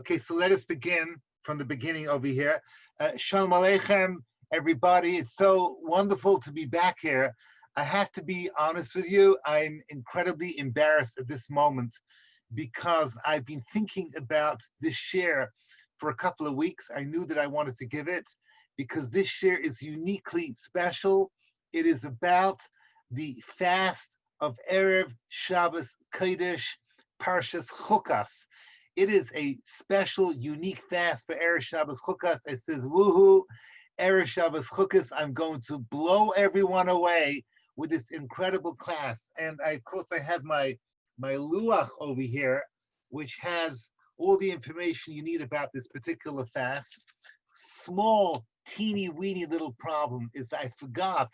Okay, so let us begin from the beginning over here. Shalom Aleichem, everybody. It's so wonderful to be back here. I have to be honest with you. I'm incredibly embarrassed at this moment because I've been thinking about this share for a couple of weeks. I knew that I wanted to give it because this share is uniquely special. It is about the fast of Erev Shabbos Chukas, Parshas Chukas. It is a special, unique fast for Erev Shabbos Chukas. It says, woohoo, Erev Shabbos Chukas. I'm going to blow everyone away with this incredible class. And of course, I have my luach over here, which has all the information you need about this particular fast. Small, teeny weeny little problem is I forgot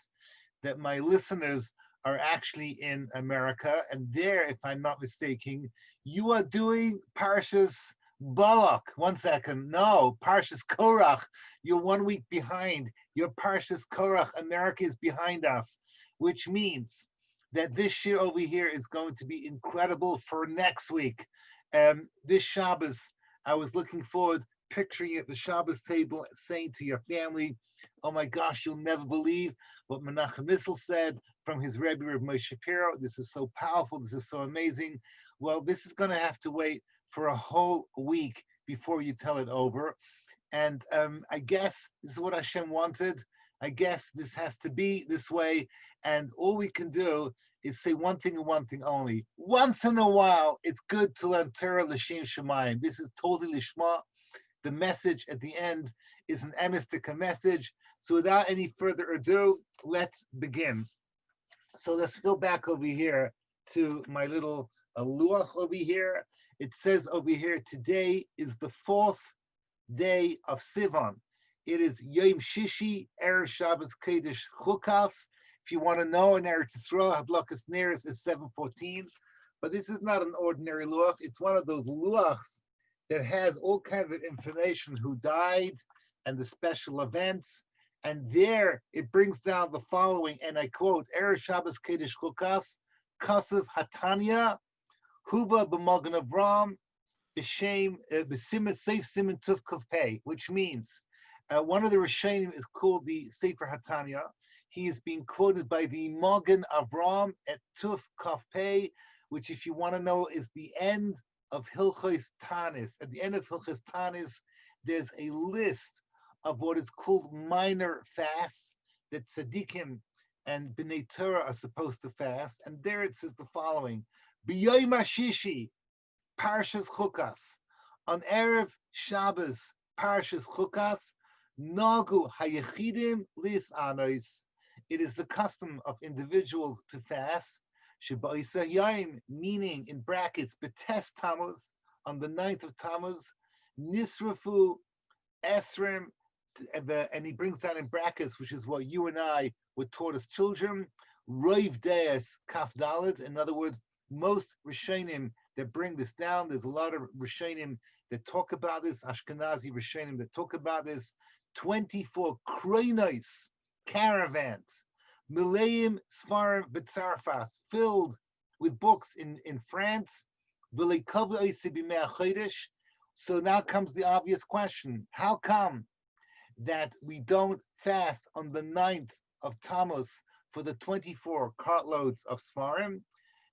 that my listeners are actually in America, and there, if I'm not mistaken, you are doing Parshas Balak. 1 second, no, Parshas Korach. You're 1 week behind. You're Parshas Korach. America is behind us, which means that this year over here is going to be incredible for next week. This Shabbos, I was looking forward, picturing at the Shabbos table, saying to your family, oh my gosh, you'll never believe what Menachem Nissel said from his Rebbe, Rav Moshe Shapiro. This is so powerful. This is so amazing. Well, this is going to have to wait for a whole week before you tell it over. And I guess this is what Hashem wanted. I guess this has to be this way. And all we can do is say one thing and one thing only. Once in a while, it's good to learn Torah L'Shem Shemayim. This is totally Lishma. The message at the end is an emistic message. So without any further ado, let's begin. So let's go back over here to my little luach over here. It says over here, today is the 4th day of Sivan. It is Yom Shishi, Erev Shabbos Chukas. If you want to know, in Eretz Yisrael, Hadlakas Neres is 7:14. But this is not an ordinary luach. It's one of those luachs that has all kinds of information, who died and the special events. And there it brings down the following, and I quote, Erev Shabbos Chukas, Kasav Hatanya, Huva b'Magen Avram, B'Shem, B'Simen Seif Simen Tuf Kuf Pei, which means one of the Rishonim is called the Sefer Hatanya. He is being quoted by the Magen Avram at Tuf Kuf Pei, which, if you want to know, is the end of Hilchos Tanis. At the end of Hilchos Tanis, there's a list of what is called minor fasts that tzaddikim and b'nei Torah are supposed to fast. And there it says the following: B'yoyim HaShishi, Parshas Chukas, on Erev Shabbos, Parshas Chukas, Nagu Hayechidim Lis Anos. It is the custom of individuals to fast. Sheba'isa Yaim, meaning in brackets, B'tes Tammuz, on the 9th of Tammuz, Nisrafu Esrim, and he brings down in brackets, which is what you and I were taught as children, Roiv Deis Kaf Dalet. In other words, most Rishonim that bring this down, there's a lot of Rishonim that talk about this, Ashkenazi Rishonim that talk about this, 24 kronos, caravans, Mileim Sfarim B'Tzarfas, filled with books in France. So now comes the obvious question: how come that we don't fast on the 9th of Tammuz for the 24 cartloads of Sfarim?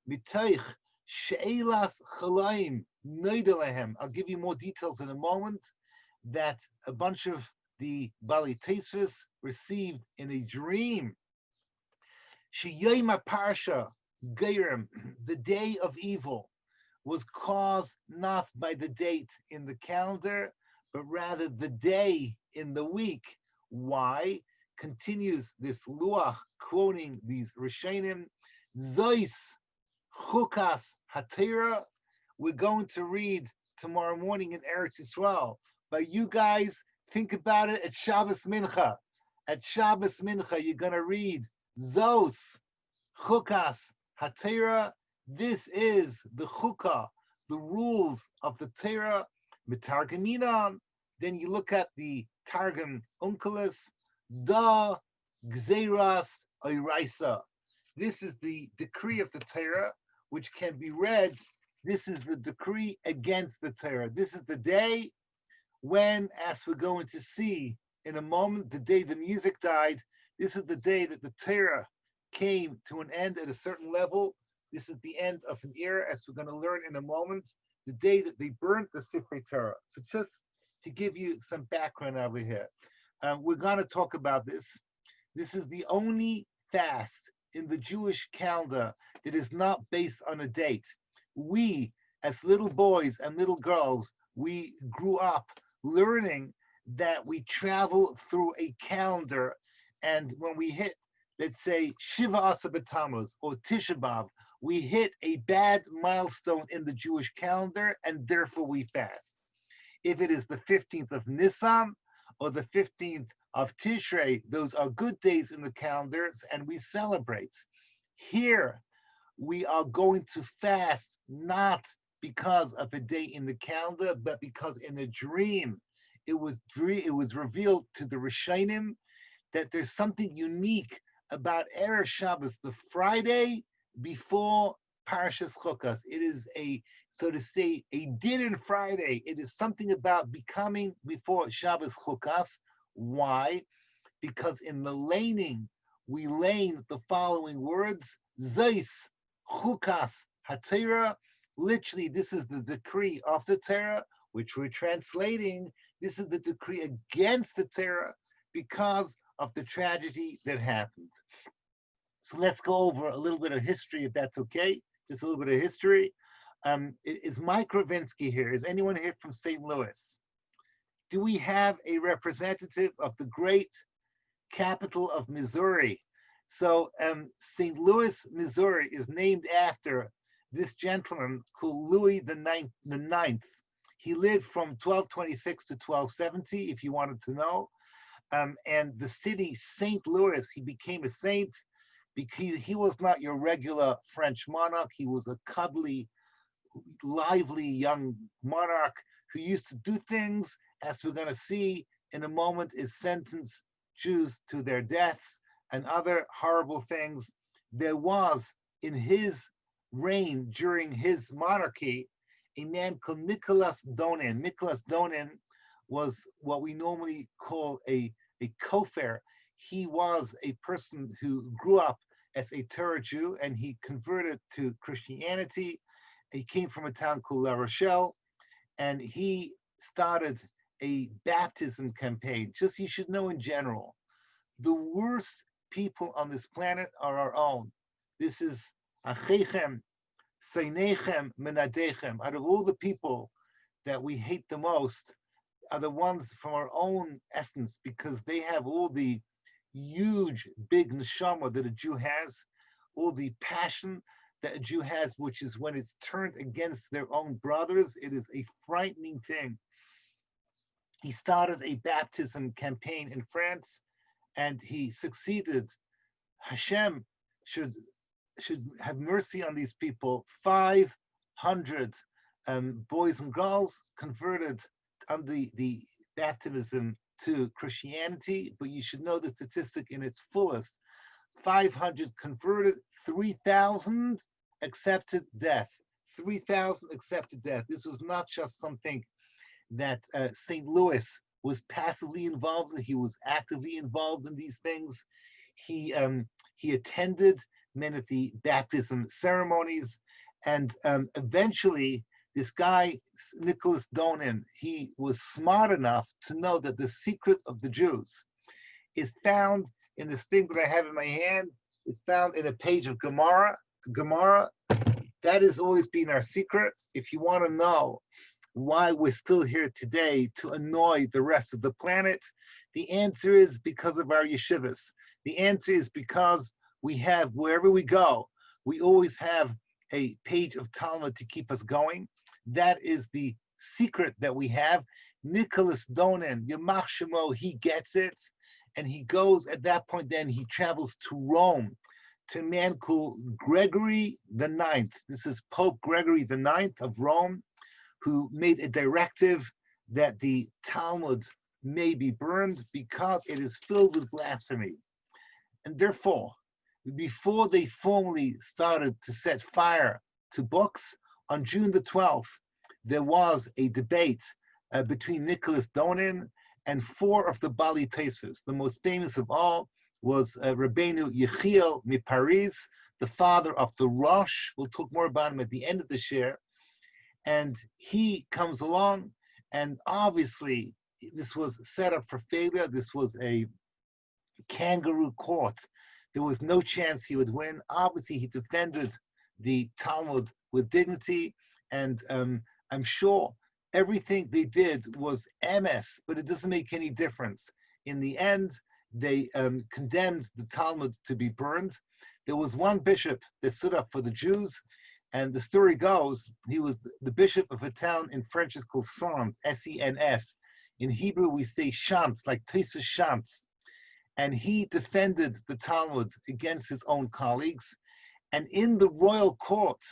Mitoich she'elas chalaim noidelehem. I'll give you more details in a moment. That a bunch of the Bali Tesvis received in a dream. She'yom parsha geirim, the day of evil, was caused not by the date in the calendar, but rather the day in the week. Why? Continues this luach, quoting these Rishonim, Zois Chukas HaTorah. We're going to read tomorrow morning in Eretz Yisrael. But you guys, think about it at Shabbos Mincha. At Shabbos Mincha, you're going to read Zos Chukas HaTorah. This is the chukah, the rules of the Torah, mitargaminan. Then you look at the Targum Onkelos, da gzeras oiraisa. This is the decree of the Torah, which can be read This is the decree against the Torah. This is the day when, as we're going to see in a moment, the day the music died, this is the day that the Torah came to an end at a certain level. This is the end of an era, as we're going to learn in a moment, the day that they burnt the Sifrei Torah. So just to give you some background over here, we're going to talk about this. This is the only fast in the Jewish calendar that is not based on a date. We, as little boys and little girls, we grew up learning that we travel through a calendar, and when we hit, let's say, Shiva Asa B'Tammuz or Tisha B'Av, we hit a bad milestone in the Jewish calendar, and therefore we fast. If it is the 15th of Nisan or the 15th of Tishrei, those are good days in the calendars, and we celebrate. Here, we are going to fast not because of a day in the calendar, but because in a dream, it was revealed to the Rishonim that there's something unique about Erev Shabbos, the Friday before Parashas Chukas. It is a, so to say, a din Friday. It is something about becoming before Shabbos Chukas. Why? Because in the laning, we lane the following words, Zeis Chukas HaTorah. Literally, this is the decree of the Torah, which we're translating. This is the decree against the Torah because of the tragedy that happened. So let's go over a little bit of history, if that's okay. Just a little bit of history. Is Mike Ravinsky here? Is anyone here from St. Louis? Do we have a representative of the great capital of Missouri? So St. Louis, Missouri is named after this gentleman called Louis the Ninth. He lived from 1226 to 1270, if you wanted to know. And the city, St. Louis, he became a saint because he was not your regular French monarch. He was a cuddly, lively young monarch who used to do things, as we're going to see in a moment, is sentence Jews to their deaths and other horrible things. There was, in his reign, during his monarchy, a man called Nicholas Donin. Nicholas Donin was what we normally call a kofar. He was a person who grew up as a Torah Jew, and he converted to Christianity. He came from a town called La Rochelle, and he started a baptism campaign. Just, you should know in general, the worst people on this planet are our own. This is Achechem, Seinechem, Menadechem. Out of all the people that we hate the most, are the ones from our own essence, because they have all the huge, big neshama that a Jew has, all the passion that a Jew has, which is when it's turned against their own brothers, it is a frightening thing. He started a baptism campaign in France, and he succeeded. Hashem should have mercy on these people. 500 boys and girls converted under the baptism to Christianity, but you should know the statistic in its fullest. 500 converted, 3,000 accepted death. 3,000 accepted death. This was not just something that St. Louis was passively involved in. He was actively involved in these things. He attended many of the baptism ceremonies, and eventually this guy, Nicholas Donin, he was smart enough to know that the secret of the Jews is found in this thing that I have in my hand. It's found in a page of Gemara. Gemara, that has always been our secret. If you want to know why we're still here today to annoy the rest of the planet, the answer is because of our yeshivas. The answer is because we have, wherever we go, we always have a page of Talmud to keep us going. That is the secret that we have. Nicholas Donin, Yamach Shemo, he gets it, and he goes at that point, then he travels to Rome, to a man called Gregory the Ninth. This is Pope Gregory the Ninth of Rome, who made a directive that the Talmud may be burned because it is filled with blasphemy. And therefore, before they formally started to set fire to books, On June the 12th, there was a debate between Nicholas Donin and four of the Bali Tesis. The most famous of all was Rabbeinu Yechiel Miparis, the father of the Rosh. We'll talk more about him at the end of the share. And he comes along, and obviously this was set up for failure. This was a kangaroo court. There was no chance he would win. Obviously, he defended the Talmud with dignity, and I'm sure everything they did was emes, but it doesn't make any difference. In the end, they condemned the Talmud to be burned. There was one bishop that stood up for the Jews, and the story goes, he was the bishop of a town in French is called Sens, S-E-N-S. In Hebrew, we say Shantz, like Tosfos Shantz. And he defended the Talmud against his own colleagues. And in the royal court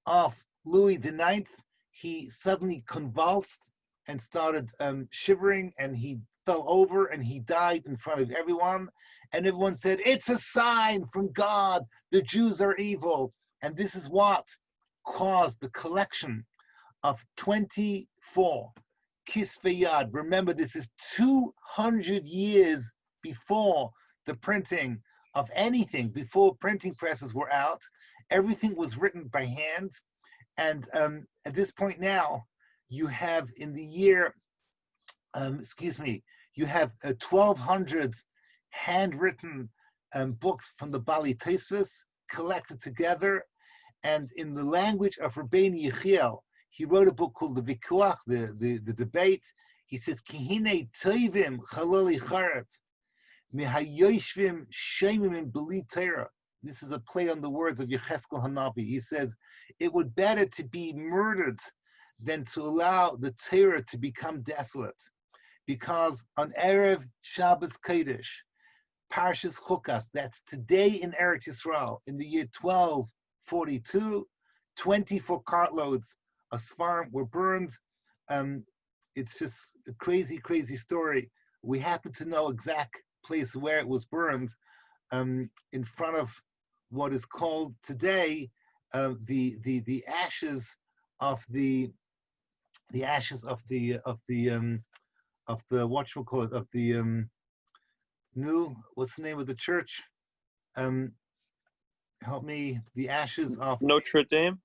of Louis IX, he suddenly convulsed and started shivering, and he fell over and he died in front of everyone. And everyone said, it's a sign from God, the Jews are evil. And this is what caused the collection of 24 Kisvei Yad. Remember, this is 200 years before the printing of anything, before printing presses were out. Everything was written by hand. And at this point now, you have in the year, you have 1,200 handwritten books from the Bali Tesis collected together. And in the language of Rabbeinu Yechiel, he wrote a book called the Vikuach, the debate. He says, Kihine Toivim Chaloli Charev, Mihayoshvim Shemim Beli Torah. This is a play on the words of Yecheskel Hanabi. He says, it would better to be murdered than to allow the Torah to become desolate. Because on Erev Shabbos Kodesh, Parshas Chukas, that's today in Eretz Yisrael, in the year 1242, 24 cartloads of Sfarim were burned. It's just a crazy, crazy story. We happen to know exact place where it was burned, in front of what is called today the ashes of the whatchamacallit, of the new, what's the name of the church? Help me, the ashes of Notre Dame?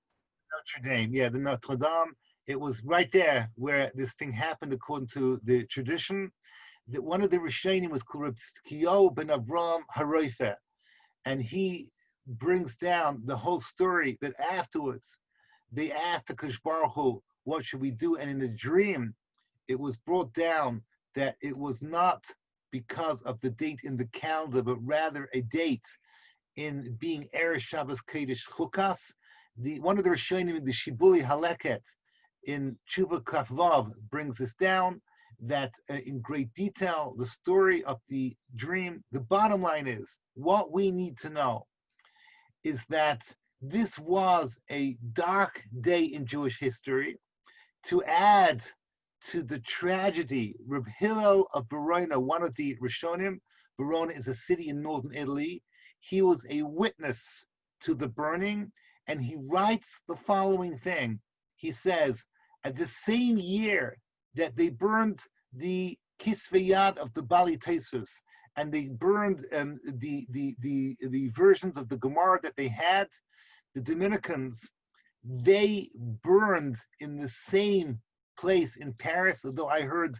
Notre Dame, yeah, the Notre Dame. It was right there where this thing happened according to the tradition. That one of the Rishonim was called Kio ben Avram Haroifer, and he brings down the whole story that afterwards they asked the Kadosh Baruch Hu, what should we do? And in a dream, it was brought down that it was not because of the date in the calendar, but rather a date in being Erev Shabbos Chukas. One of the Rishonim in the Shibuli Haleket in Tshuva Kaf Vav brings this down, that in great detail, the story of the dream. The bottom line is, what we need to know is that this was a dark day in Jewish history. To add to the tragedy, Reb Hillel of Verona, one of the Rishonim, Verona is a city in northern Italy, he was a witness to the burning, and he writes the following thing. He says, at the same year that they burned the Kisvei Yad of the Bali Tesis, and they burned the versions of the Gemara that they had, the Dominicans, they burned in the same place in Paris, although I heard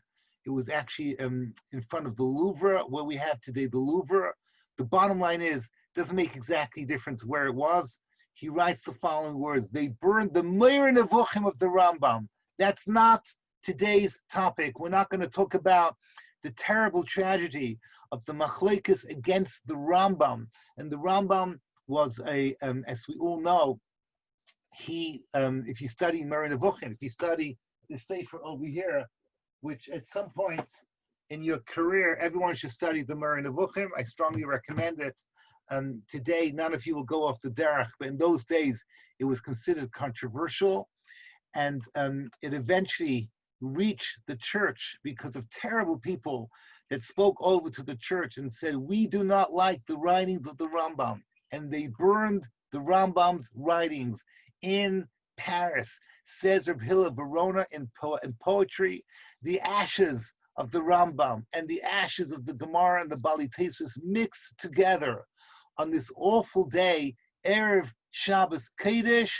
it was actually in front of the Louvre, where we have today the Louvre. The bottom line is, it doesn't make exactly difference where it was. He writes the following words: they burned the Meir Nevuchim of the Rambam. That's not today's topic. We're not going to talk about the terrible tragedy of the machlekes against the Rambam. And the Rambam was as we all know, he, if you study Meir Nevuchim, if you study the Sefer over here, which at some point in your career, everyone should study the Meir Nevuchim. I strongly recommend it. Today, none of you will go off the derech, but in those days, it was considered controversial. And it eventually reached the church because of terrible people that spoke over to the church and said, we do not like the writings of the Rambam. And they burned the Rambam's writings in Paris, says Reb Hillel Verona in poetry, the ashes of the Rambam and the ashes of the Gemara and the Bali Tesis mixed together on this awful day, Erev Shabbos Kodesh,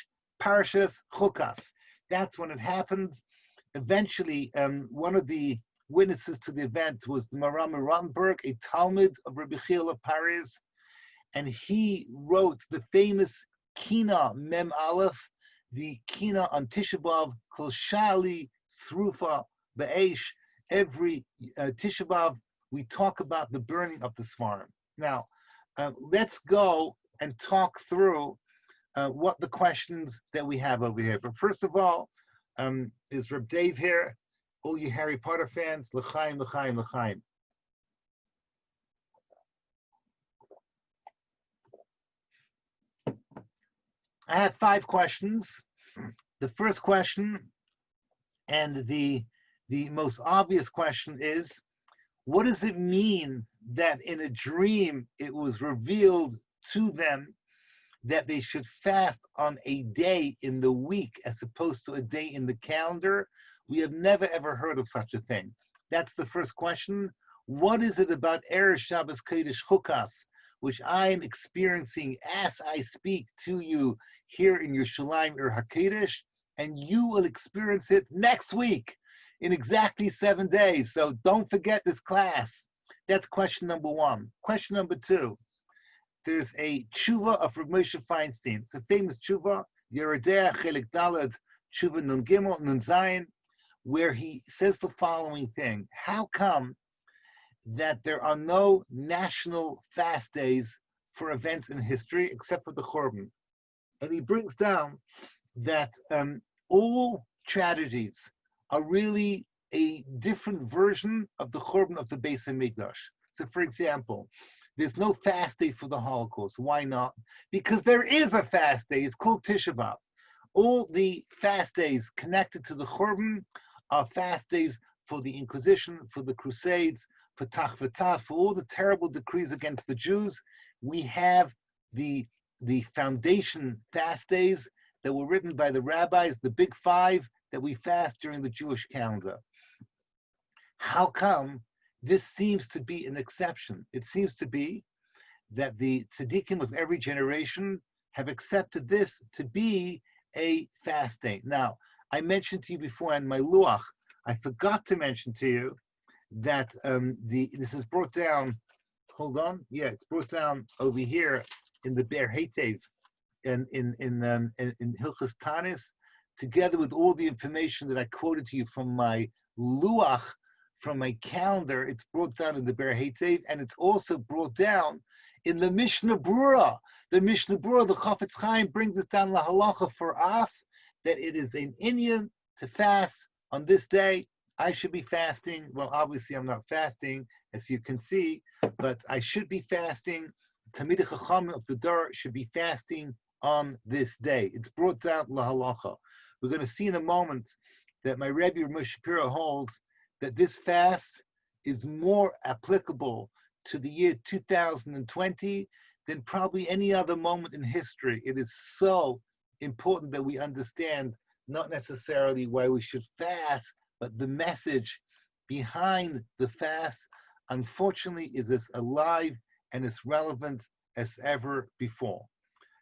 Parshas Chukas. That's when it happened. Eventually, one of the witnesses to the event was the Maram Rottenberg, a Talmud of Rabbi Chiel of Paris, and he wrote the famous Kina Mem Aleph, the Kina on Tisha B'Av, Kol Shali Srufa Be'esh. Every Tisha B'Av, we talk about the burning of the Svarim. Now, let's go and talk through what the questions that we have over here. But first of all, is Reb Dave here? All you Harry Potter fans, l'chaim, l'chaim, l'chaim. I have 5 questions. The first question, and the most obvious question, is, what does it mean that in a dream it was revealed to them that they should fast on a day in the week as opposed to a day in the calendar? We have never ever heard of such a thing. That's the first question. What is it about Erev Shabbos Chukas, which I am experiencing as I speak to you here in Yerushalayim HaKodesh, and you will experience it next week in exactly 7 days. So don't forget this class. That's question number 1. Question number 2. There's a tshuva of Rav Moshe Feinstein. It's a famous tshuva, Yerodea Chelik Daled, tshuva Nun Gimel Nun Zayin, where he says the following thing: how come that there are no national fast days for events in history except for the Churban? And he brings down that all tragedies are really a different version of the Churban of the Beis HaMikdash. So, for example, there's no fast day for the Holocaust. Why not? Because there is a fast day. It's called Tisha B'Av. All the fast days connected to the Churban are fast days for the Inquisition, for the Crusades, for Tachvatas, for all the terrible decrees against the Jews. We have the foundation fast days that were written by the rabbis, the big 5 that we fast during the Jewish calendar. How come this seems to be an exception? It seems to be that the tzaddikim of every generation have accepted this to be a fast day. Now, I mentioned to you before in my luach, I forgot to mention to you that this is brought down, hold on, yeah, it's brought down over here in the Ber Heitev in Hilchas Tanis, together with all the information that I quoted to you from my luach, from my calendar. It's brought down in the Ber Heitev, and it's also brought down in the Mishnah Brura. The Mishnah Brura, the Chafetz Chaim, brings it down la halacha for us that it is an inyan to fast on this day. I should be fasting. Well, obviously I'm not fasting, as you can see, but I should be fasting. Talmidei Chachamim of the Dor should be fasting on this day. It's brought down la halacha. We're going to see in a moment that my Rebbe Moshe Shapiro holds that this fast is more applicable to the year 2020 than probably any other moment in history. It is so important that we understand not necessarily why we should fast, but the message behind the fast, unfortunately, is as alive and as relevant as ever before.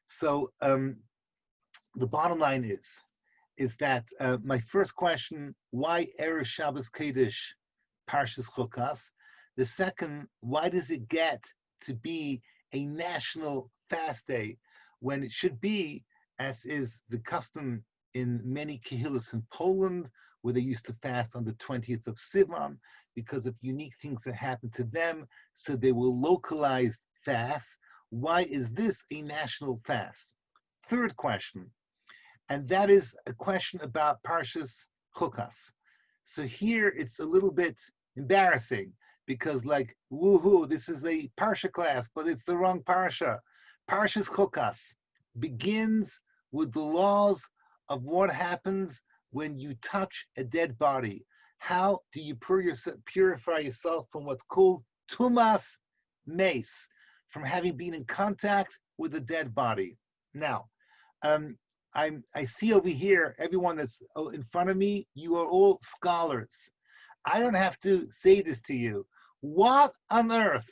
So the bottom line is that my first question, why Erev Shabbos Kodesh Parshas Chukas? The second, why does it get to be a national fast day when it should be, as is the custom in many kehillas in Poland, where they used to fast on the 20th of Sivan because of unique things that happened to them, so they will localize fasts. Why is this a national fast? Third question, and that is a question about Parshas Chukas. So here it's a little bit embarrassing because, like, woohoo, this is a Parsha class, but it's the wrong Parsha. Parshas Chukas begins with the laws of what happens when you touch a dead body. How do you purify yourself from what's called tumas meis, from having been in contact with a dead body? Now, I see over here, everyone that's in front of me, you are all scholars. I don't have to say this to you. What on earth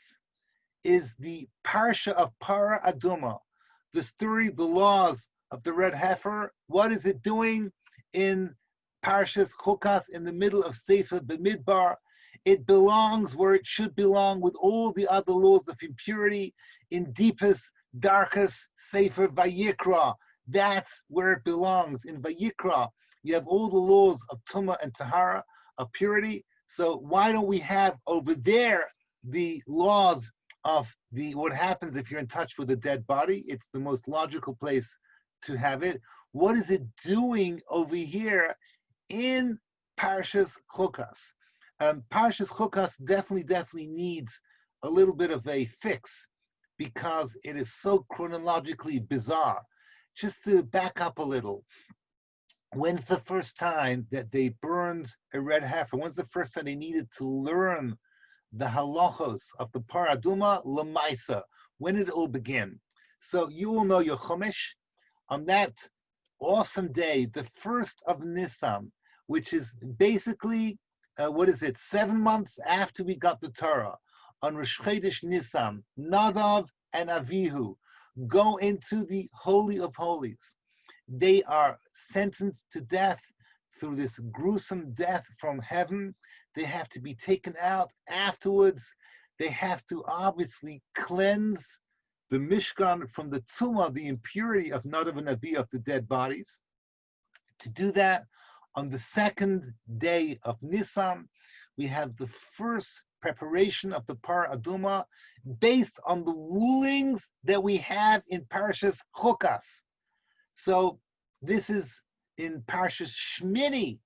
is the Parsha of Para Adumah, the story, the laws of the red heifer? What is it doing in Parshas Chukas in the middle of Sefer B'Midbar? It belongs where it should belong with all the other laws of impurity in deepest, darkest Sefer Vayikra. That's where it belongs. In Vayikra, you have all the laws of Tumah and Tahara, of purity. So why don't we have over there the laws of what happens if you're in touch with a dead body? It's the most logical place to have it. What is it doing over here in Parshas Chukas? Parshas Chukas definitely needs a little bit of a fix because it is so chronologically bizarre. Just to back up a little, when's the first time that they burned a red heifer? When's the first time they needed to learn the halachos of the Par Adumah Lamaisa? When did it all begin? So you will know your Chumash on that awesome day, the first of Nissel, which is basically 7 months after we got the Torah. On Rosh Chodesh Nissel, Nadav and Avihu go into the Holy of Holies. They are sentenced to death through this gruesome death from heaven. They have to be taken out afterwards. They have to obviously cleanse the Mishkan from the tumah, the impurity of Nadav and Avihu, of the dead bodies. To do that, on the second day of Nisan, we have the first preparation of the Par Adumah based on the rulings that we have in Parshas Chukas. So this is in Parshas Shmini.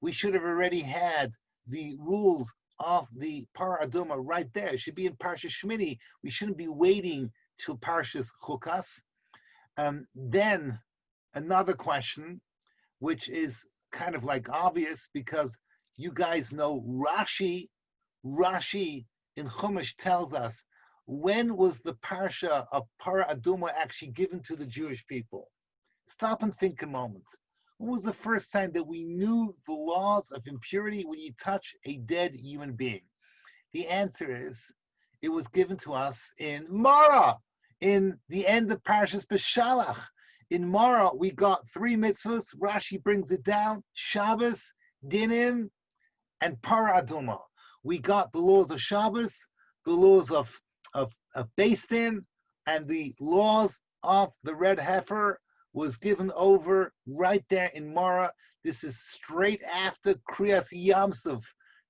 We should have already had the rules of the Par Adumah right there. It should be in Parshas Shmini. We shouldn't be waiting till Parshas Chukas. Then another question, which is kind of like obvious because you guys know Rashi in Chumash tells us, when was the Parsha of Par Adumah actually given to the Jewish people? Stop and think a moment. When was the first time that we knew the laws of impurity when you touch a dead human being? The answer is, it was given to us in Mara, in the end of Parshas Beshalach. In Mara, we got 3 mitzvahs. Rashi brings it down: Shabbos, Dinim, and Par Adumah. We got the laws of Shabbos, the laws of Beis Din, and the laws of the red heifer was given over right there in Mara. This is straight after Kriyas Yamsuf.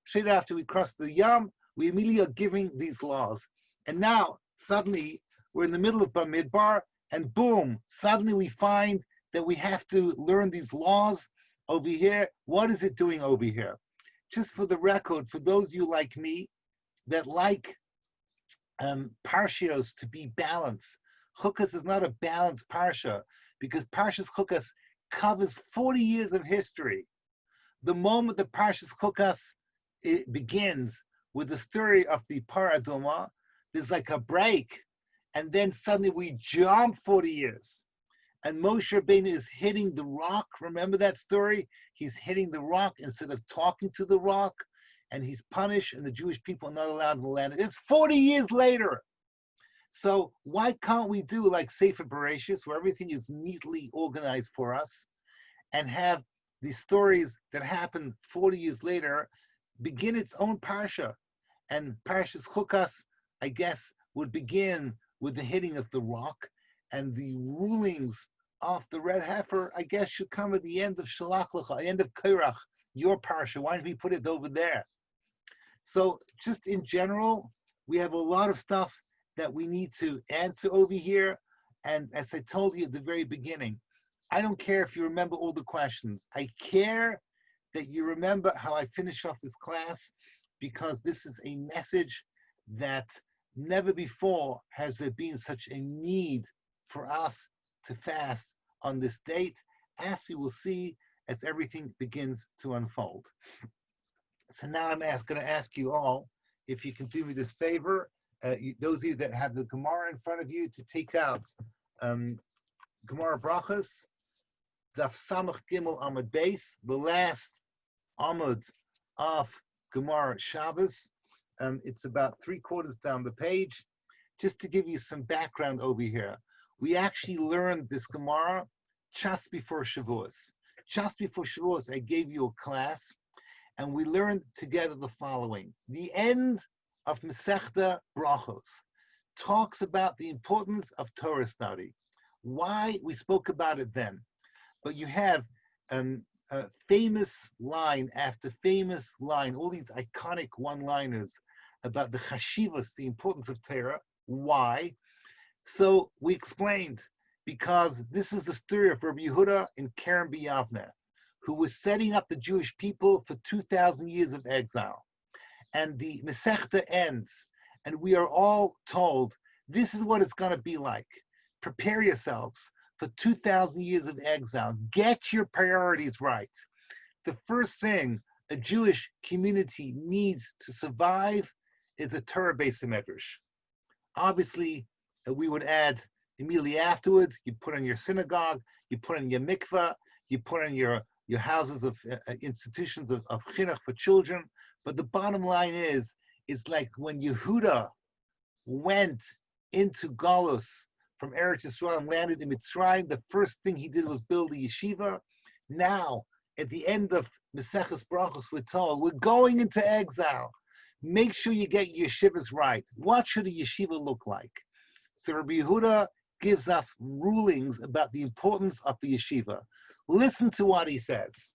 Straight after we cross the Yam, we immediately are giving these laws. And now, suddenly, we're in the middle of Bamidbar, and boom, suddenly we find that we have to learn these laws over here. What is it doing over here? Just for the record, for those of you like me that like parshios to be balanced, Chukas is not a balanced parsha because Parshas Chukas covers 40 years of history. The moment the Parshas Chukas begins with the story of the Par Adumah, there's like a break, and then suddenly we jump 40 years. And Moshe Rabbeinu is hitting the rock. Remember that story? He's hitting the rock instead of talking to the rock, and he's punished, and the Jewish people are not allowed in the land. It's 40 years later. So why can't we do like Sefer Bereshis, where everything is neatly organized for us, and have the stories that happen 40 years later begin its own parsha? And Parshas Chukas, I guess, would begin with the hitting of the rock, and the rulings of the red heifer, I guess, should come at the end of Shalach Lecha, the end of Korach, your parsha. Why don't we put it over there? So just in general, we have a lot of stuff that we need to answer over here. And as I told you at the very beginning, I don't care if you remember all the questions. I care that you remember how I finish off this class, because this is a message that never before has there been such a need for us to fast on this date, as we will see as everything begins to unfold. So now I'm going to ask you all, if you can do me this favor, those of you that have the Gemara in front of you, to take out Gemara Brachas, Daf Samach Gimel Amud Beis, the last Amud of Gemara Shabbos. It's about 3/4 down the page. Just to give you some background over here, we actually learned this Gemara just before Shavuos. Just before Shavuos, I gave you a class, and we learned together the following. The end of Masechta Brachos talks about the importance of Torah study. Why? We spoke about it then. But you have a famous line after famous line, all these iconic one-liners about the chashivas, the importance of Torah. Why? So we explained, because this is the story of Rabbi Yehuda in Kerem B'Yavneh, who was setting up the Jewish people for 2,000 years of exile. And the Masechta ends, and we are all told, this is what it's going to be like. Prepare yourselves for 2,000 years of exile. Get your priorities right. The first thing a Jewish community needs to survive is a Torah Beis Medrash. Obviously, we would add immediately afterwards, you put on your synagogue, you put on your mikveh, you put on your houses of institutions of chinuch for children. But the bottom line is like when Yehuda went into Galus from Eretz Yisrael and landed in Mitzrayim, the first thing he did was build a yeshiva. Now, at the end of Maseches Brachos, we're told, we're going into exile. Make sure you get your yeshivas right. What should a yeshiva look like? So Rabbi Yehuda gives us rulings about the importance of the yeshiva. Listen to what he says.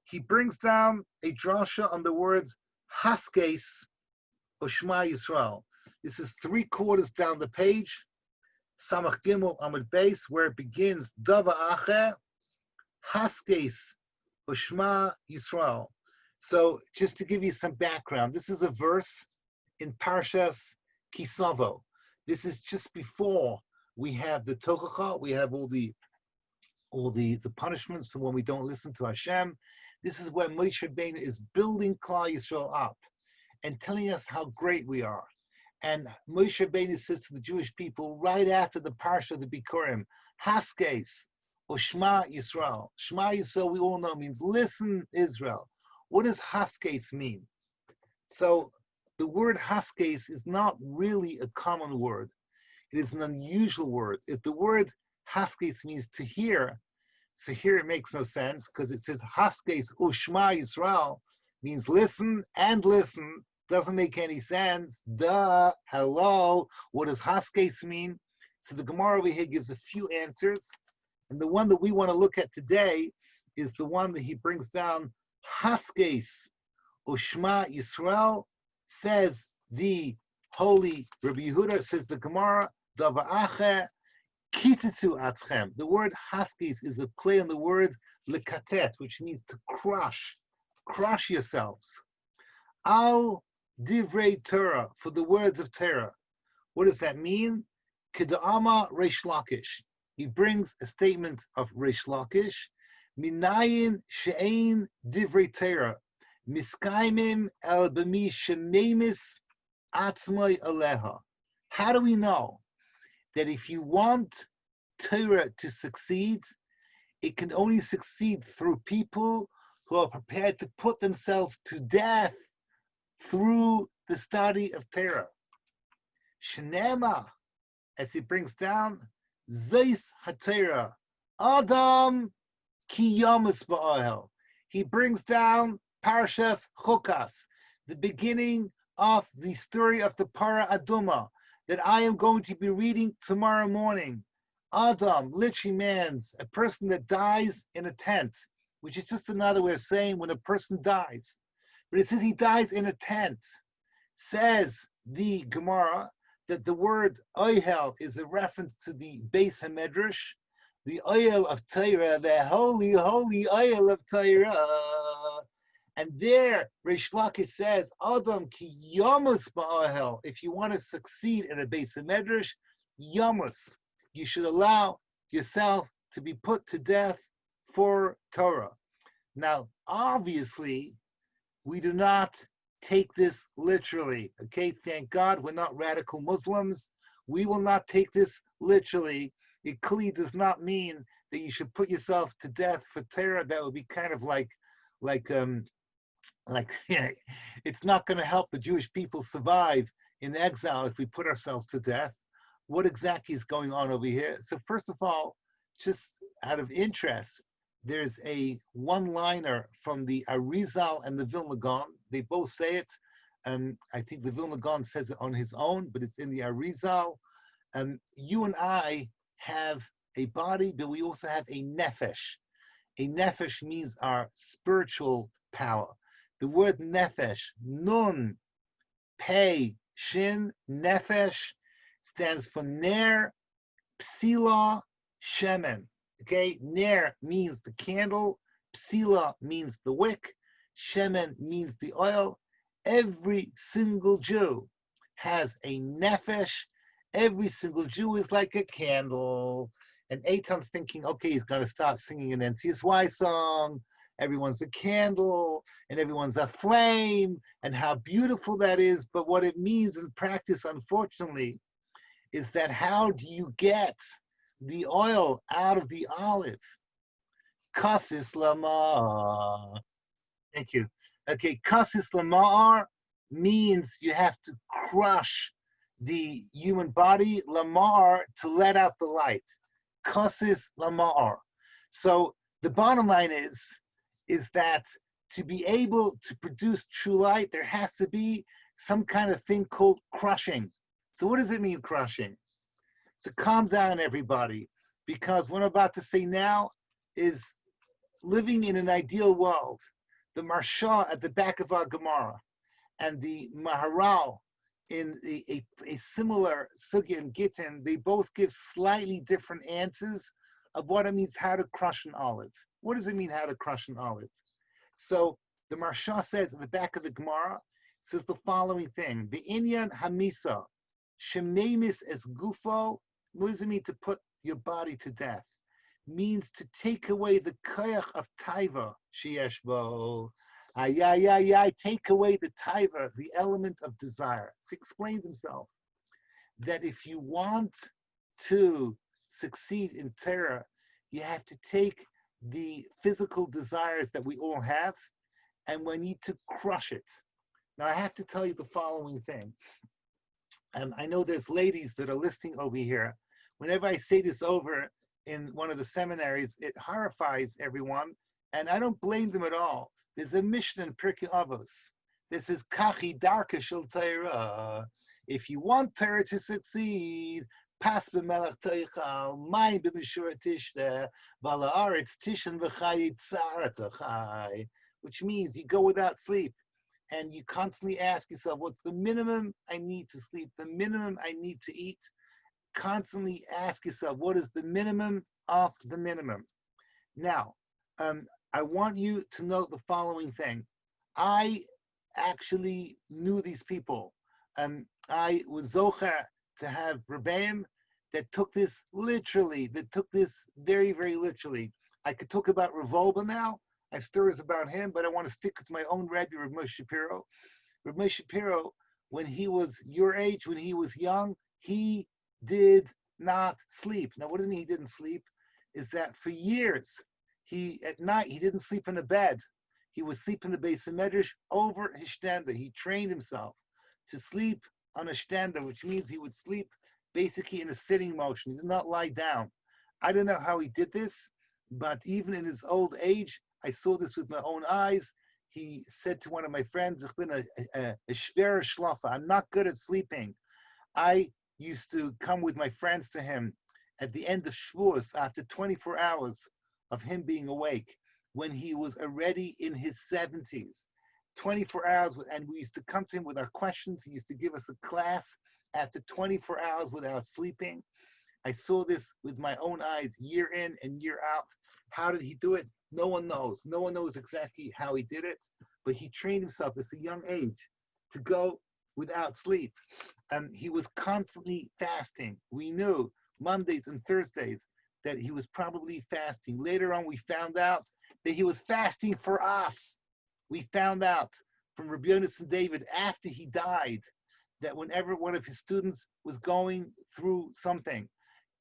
He brings down a drasha on the words Haskes or Shema Yisrael. This is 3/4 down the page, Samach Gimel Amud Beis, where it begins, Dava Ache, Haskes or Shema Yisrael. So just to give you some background, this is a verse in Parshas Kisavo. This is just before we have the Tochacha, we have all the punishments for when we don't listen to Hashem. This is where Moshe Rabbeinu is building Klal Yisrael up and telling us how great we are. And Moshe Rabbeinu says to the Jewish people right after the parsha of the Bikurim, Haskes or Shema Yisrael. Shema Yisrael, we all know, means listen, Israel. What does Haskes mean? So the word Haskes is not really a common word. It is an unusual word. If the word Haskes means to hear, so here it makes no sense because it says Haskes Ushma Yisrael means listen and listen. Doesn't make any sense. Duh, hello. What does Haskes mean? So the Gemara over here gives a few answers. And the one that we want to look at today is the one that he brings down. Haskes Ushma Yisrael, says the holy Rabbi Yehuda, says the Gemara, Dava'ache Kitatu Atzchem. The word Haskes is a play on the word lekatet, which means to crush yourselves. Al Divrei Torah, for the words of Torah. What does that mean? Keda'ama Reish Lakish. He brings a statement of Reish Lakish. Minayin she'ein Divrei Torah. Miskaimim el b'mi shememis atzmai aleha. How do we know that if you want Torah to succeed, it can only succeed through people who are prepared to put themselves to death through the study of Torah? Shnema, as he brings down, Zeis HaTorah, Adam ki yamas ba'ahel. He brings down Parshas Chukas, the beginning of the story of the Para Adumah, that I am going to be reading tomorrow morning. Adam, literally man's, a person that dies in a tent, which is just another way of saying when a person dies. But it says he dies in a tent. Says the Gemara that the word Oyhel is a reference to the Beis HaMedrash, the oil of Torah, the holy, holy oil of Torah. And there, Reish Lakish says, Adam ki yamus ba'ahel. If you want to succeed in a Beis HaMedrash, yamus. You should allow yourself to be put to death for Torah. Now, obviously, we do not take this literally. Okay, thank God we're not radical Muslims. We will not take this literally. It clearly does not mean that you should put yourself to death for Torah, that would be kind of like yeah, it's not going to help the Jewish people survive in exile if we put ourselves to death. What exactly is going on over here? So first of all, just out of interest, there's a one-liner from the Arizal and the Vilna Gaon. They both say it. I think the Vilna Gaon says it on his own, but it's in the Arizal. You and I have a body, but we also have a nefesh. A nefesh means our spiritual power. The word nefesh, nun, pei, shin, nefesh, stands for ner, psila, shemen. Okay, ner means the candle, psila means the wick, shemen means the oil. Every single Jew has a nefesh. Every single Jew is like a candle. And Eitan's thinking, okay, he's going to start singing an NCSY song. Everyone's a candle, and everyone's a flame, and how beautiful that is. But what it means in practice, unfortunately, is that how do you get the oil out of the olive? Kasis lamar. Thank you. Okay, kasis lamar means you have to crush the human body, lamar, to let out the light. Kasis lamar. So the bottom line is that to be able to produce true light, there has to be some kind of thing called crushing. So what does it mean, crushing? So calm down, everybody, because what I'm about to say now is living in an ideal world. The Marsha at the back of our Gemara and the Maharal in a similar Sugya and Gittin, they both give slightly different answers of what it means how to crush an olive. What does it mean how to crush an olive? So the Marsha says at the back of the Gemara, says the following thing: the Inyan Hamisa, Shememis es Gufo. What does it mean to put your body to death? Means to take away the koyach of taiva, sheyeshbo. Take away the taiva, the element of desire. So he explains himself that if you want to succeed in Torah, you have to take the physical desires that we all have, and we need to crush it. Now, I have to tell you the following thing. I know there's ladies that are listening over here. Whenever I say this over in one of the seminaries, it horrifies everyone, and I don't blame them at all. There's a Mishnah in Pirkei Avos. This is Kachi Darka Shel Torah. If you want Torah to succeed, pas b'melech teichal, mayim b'mishura tishta, v'ala aretz tishan v'chayit tzara tachai, which means you go without sleep, and you constantly ask yourself, what's the minimum I need to sleep, the minimum I need to eat? Constantly ask yourself, what is the minimum of the minimum? Now, I want you to note the following thing. I actually knew these people. I was zocher to have rebbeim that took this literally, that took this very, very literally. I could talk about Rav Olba now. I have stories about him, but I want to stick with my own Rebbe, Rav Moshe Shapiro. Rav Moshe Shapiro, when he was your age, when he was young, he did not sleep. Now, what does it mean he didn't sleep? Is that for years, at night, he didn't sleep in a bed. He would sleep in the base of Medrash over his shtanda. He trained himself to sleep on a shtanda, which means he would sleep basically in a sitting motion. He did not lie down. I don't know how he did this, but even in his old age, I saw this with my own eyes. He said to one of my friends, "Ich bin a schwerer Schlafer. I'm not good at sleeping." I used to come with my friends to him at the end of Shavuos after 24 hours of him being awake, when he was already in his 70s. 24 hours, and we used to come to him with our questions. He used to give us a class after 24 hours without sleeping. I saw this with my own eyes year in and year out. How did he do it? No one knows. No one knows exactly how he did it, but he trained himself at a young age to go without sleep. He was constantly fasting. We knew Mondays and Thursdays that he was probably fasting. Later on, we found out that he was fasting for us. We found out from Rabbi Yonasan David after he died that whenever one of his students was going through something,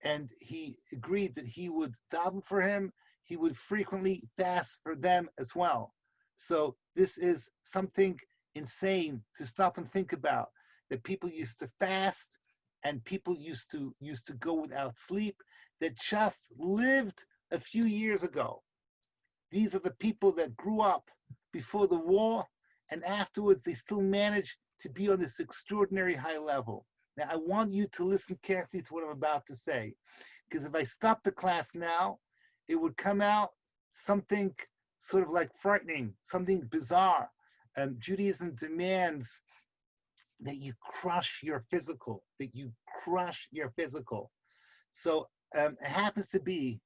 and he agreed that he would daven for him. He would frequently fast for them as well. So this is something insane to stop and think about, that people used to fast and people used to go without sleep, that just lived a few years ago. These are the people that grew up before the war, and afterwards they still manage to be on this extraordinary high level. Now, I want you to listen carefully to what I'm about to say, because if I stop the class now, it would come out something sort of like frightening, something bizarre. Judaism demands that you crush your physical, that you crush your physical. So it happens to be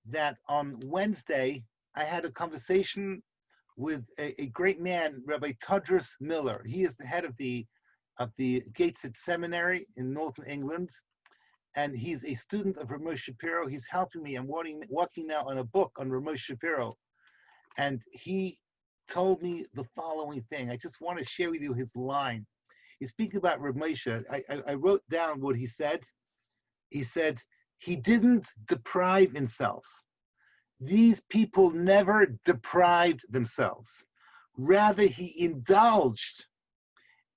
that on Wednesday, I had a conversation with a great man, Rabbi Tadros Miller. He is the head of the Gateshead Seminary in Northern England, and he's a student of Rav Shapiro. He's helping me. I'm working now on a book on Rav Shapiro, and he told me the following thing. I just want to share with you his line. He's speaking about Rav Moshe. I wrote down what he said. He said, he didn't deprive himself. These people never deprived themselves. Rather, he indulged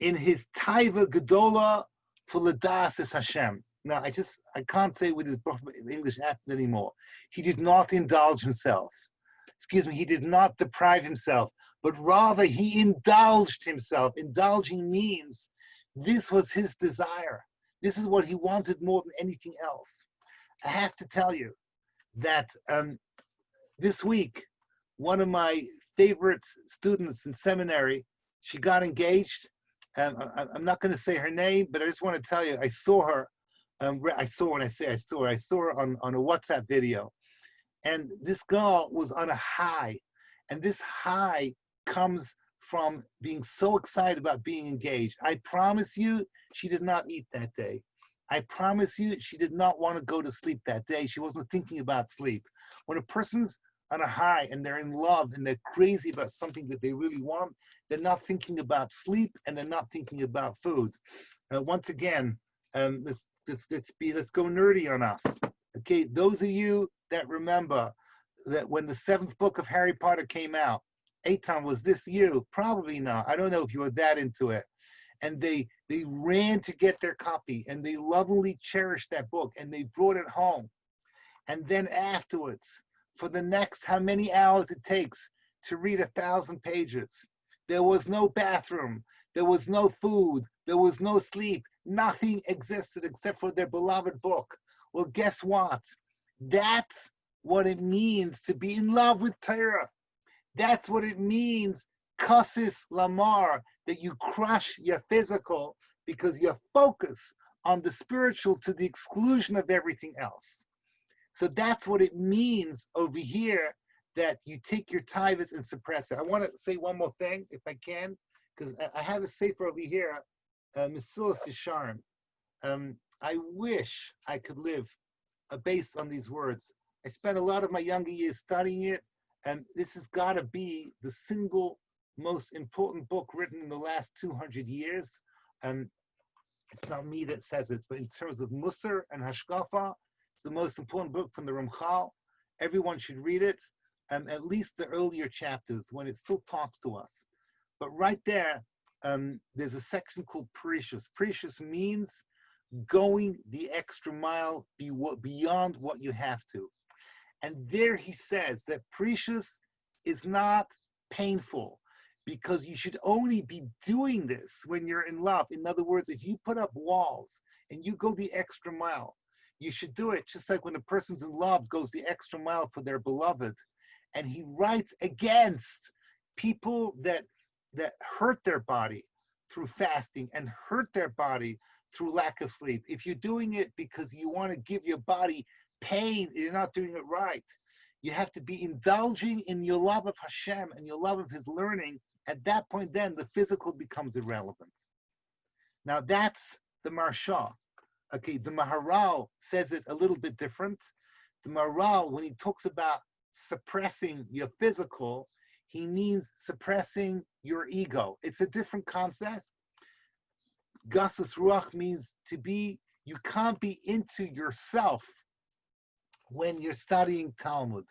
in his taiva gedola for l'das es Hashem. Now, I can't say with his English accent anymore. He did not indulge himself. Excuse me, he did not deprive himself, but rather he indulged himself. Indulging means this was his desire. This is what he wanted more than anything else. I have to tell you that this week, one of my favorite students in seminary, she got engaged. I'm not going to say her name, but I just want to tell you, I saw her. I saw her on a WhatsApp video. And this girl was on a high. And this high comes from being so excited about being engaged. I promise you, she did not eat that day. I promise you, she did not want to go to sleep that day. She wasn't thinking about sleep. When a person's on a high and they're in love and they're crazy about something that they really want, they're not thinking about sleep and they're not thinking about food. Once again, let's go nerdy on us. Okay, those of you that remember that when the 7th book of Harry Potter came out, Eitan, was this you? Probably not. I don't know if you were that into it. And they ran to get their copy and they lovingly cherished that book and they brought it home. And then afterwards, for the next how many hours it takes to read 1,000 pages, there was no bathroom, there was no food, there was no sleep, nothing existed except for their beloved book. Well, guess what? That's what it means to be in love with Torah. That's what it means, kasis lamar, that you crush your physical because you're focused on the spiritual to the exclusion of everything else. So that's what it means over here, that you take your taivas and suppress it. I want to say one more thing, if I can, because I have a sefer over here, Nissel Yisharim. I wish I could live based on these words. I spent a lot of my younger years studying it, and this has got to be the single most important book written in the last 200 years. It's not me that says it, but in terms of Musar and Hashkafa, it's the most important book from the Ramchal. Everyone should read it, at least the earlier chapters when it still talks to us. But right there, there's a section called Precious. Precious means going the extra mile beyond what you have to. And there he says that precious is not painful, because you should only be doing this when you're in love. In other words, if you put up walls and you go the extra mile, you should do it just like when a person's in love goes the extra mile for their beloved. And he writes against people that hurt their body through fasting and hurt their body through lack of sleep. If you're doing it because you want to give your body pain, you're not doing it right. You have to be indulging in your love of Hashem and your love of his learning. At that point, then the physical becomes irrelevant. Now that's the Marsha. Okay, the Maharal says it a little bit different. The Maharal, when he talks about suppressing your physical, he means suppressing your ego. It's a different concept. Gasus Ruach means to be, you can't be into yourself when you're studying Talmud.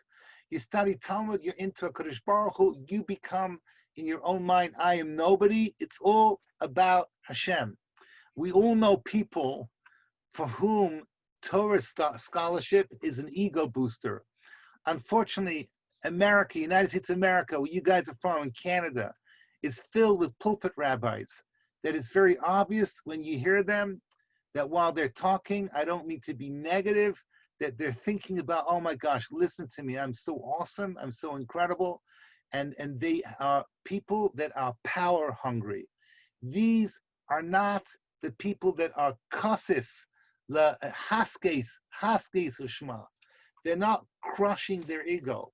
You study Talmud, you're into a Kadosh Baruch Hu, you become, in your own mind, I am nobody. It's all about Hashem. We all know people for whom Torah scholarship is an ego booster. Unfortunately, America, United States of America, where you guys are from, in Canada, is filled with pulpit rabbis. That it's very obvious when you hear them that while they're talking, I don't mean to be negative, that they're thinking about, oh my gosh, listen to me, I'm so awesome, I'm so incredible. And they are people that are power hungry. These are not the people that are kasis, la haskes ushma. They're not crushing their ego.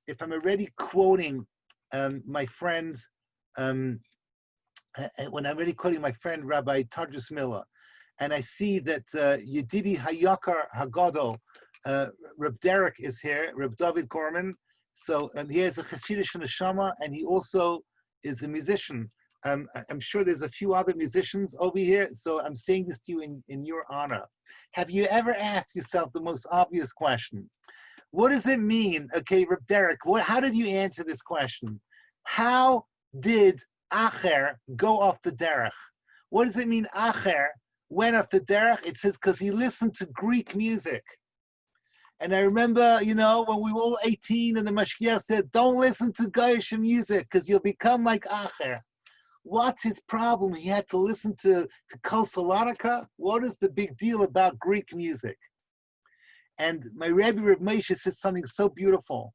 If I'm already quoting my friends, when I'm already quoting my friend Rabbi Tarjus Miller, and I see that Yedidi Hayakar Hagadol, Reb Derek is here, Reb David Gorman. So he has a Chassidish neshama, and he also is a musician. I'm sure there's a few other musicians over here, so I'm saying this to you in your honor. Have you ever asked yourself the most obvious question? What does it mean? Okay, Reb Derek, how did you answer this question? How did Acher go off the derech? What does it mean Acher went off the derech? It says because he listened to Greek music. And I remember, when we were all 18 and the Mashgiach said, don't listen to Goyish music because you'll become like Acher. What's his problem? He had to listen to Kol Solonica? What is the big deal about Greek music? And my Rebbe Reb Moshe said something so beautiful.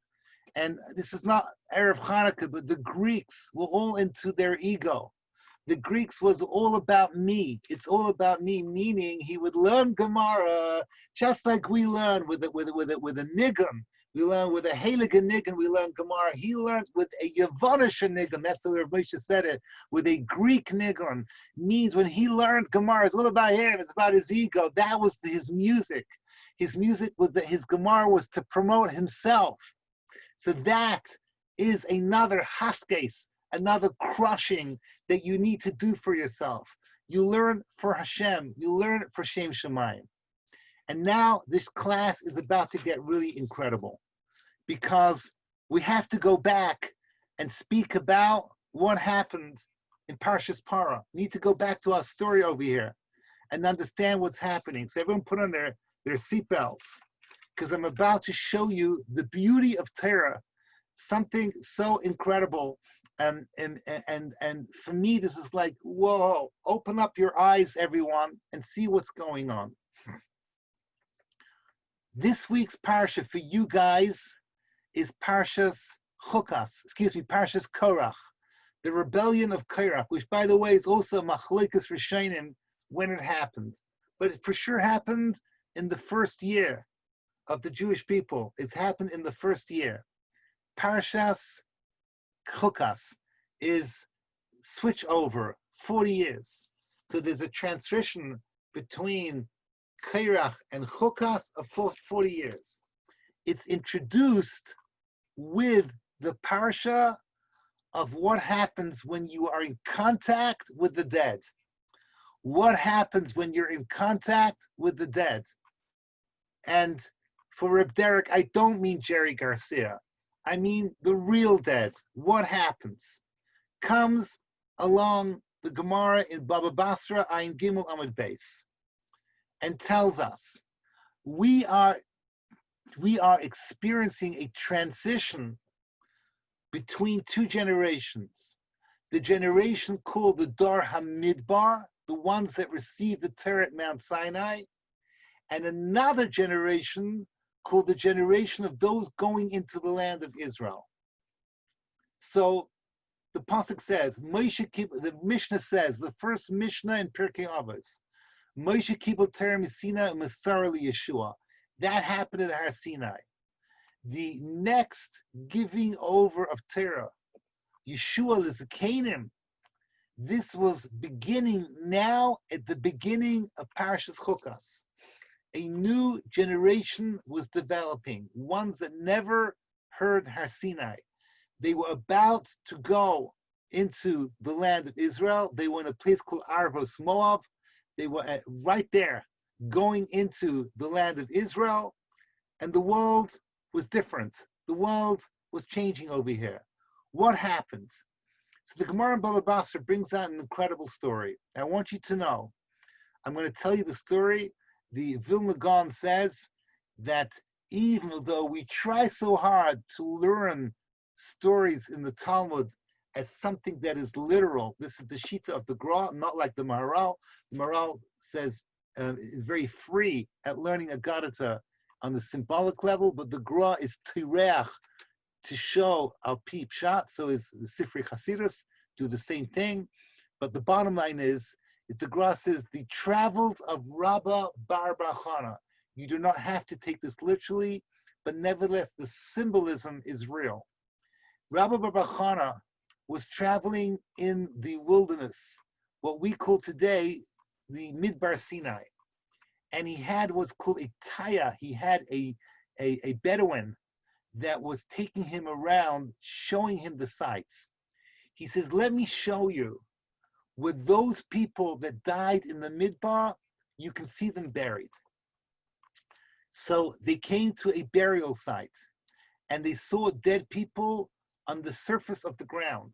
And this is not Erev Hanukkah, but the Greeks were all into their ego. The Greeks was all about me. It's all about me, meaning he would learn Gemara just like we learn with a nigun. We learn with a Heilige nigun, we learn Gemara. He learned with a Yavonische nigun. That's the way Rav Moshe said it. With a Greek nigun. Means when he learned Gemara, it's all about him. It's about his ego. That was his music. His music was that his Gemara was to promote himself. So that is another haskes, another crushing that you need to do for yourself. You learn for Hashem. You learn for Shem Shemayim. And now this class is about to get really incredible because we have to go back and speak about what happened in Parshas Parah. We need to go back to our story over here and understand what's happening. So everyone put on their seatbelts because I'm about to show you the beauty of Torah, something so incredible. And for me, this is like, whoa, open up your eyes, everyone, and see what's going on. This week's parsha for you guys is Parshas Korach, the rebellion of Korach, which, by the way, is also Machlokes Rishonim when it happened. But it for sure happened in the first year of the Jewish people. It happened in the first year. Parshas Chukas is switch over 40 years. So there's a transition between Korach and Chukas of 40 years. It's introduced with the parsha of what happens when you are in contact with the dead. What happens when you're in contact with the dead? And for Reb Derek, I don't mean Jerry Garcia. I mean the real dead. What happens? Comes along the Gemara in Baba Basra, Ayin Gimel Amud Beis, and tells us we are experiencing a transition between two generations. The generation called the Dar HaMidbar, the ones that received the Torah at Mount Sinai, and another generation called the generation of those going into the land of Israel. So the pasuk says, the Mishnah says, the first Mishnah in Pirkei Avos, Moshe Kibul Torah Misina Masara Yeshua. That happened at Har Sinai. The next giving over of Torah, Yeshua L'Zakanim, this was beginning now at the beginning of Parashas Chukas. A new generation was developing, ones that never heard Har Sinai. They were about to go into the land of Israel. They were in a place called Arvos Moab. They were right there going into the land of Israel. and the world was different. The world was changing over here. What happened? So the Gemara in Baba Basra brings out an incredible story. I want you to know. I'm going to tell you the story. The Vilna Gaon says that even though we try so hard to learn stories in the Talmud as something that is literal, this is the Shita of the Gra, not like the Maharal. The Maharal says is very free at learning Agadata on the symbolic level, but the Gra is Tireach, to show al pi pshat. So is the Sifrei Chasidus do the same thing, but the bottom line is the Gra says the travels of Rabba Bar Bar Chana. You do not have to take this literally, but nevertheless the symbolism is real. Rabba Bar Bar Chana was traveling in the wilderness, what we call today the Midbar Sinai, and he had what's called a taya. He had a Bedouin that was taking him around, showing him the sights. He says, let me show you, with those people that died in the Midbar, you can see them buried. So they came to a burial site, and they saw dead people on the surface of the ground.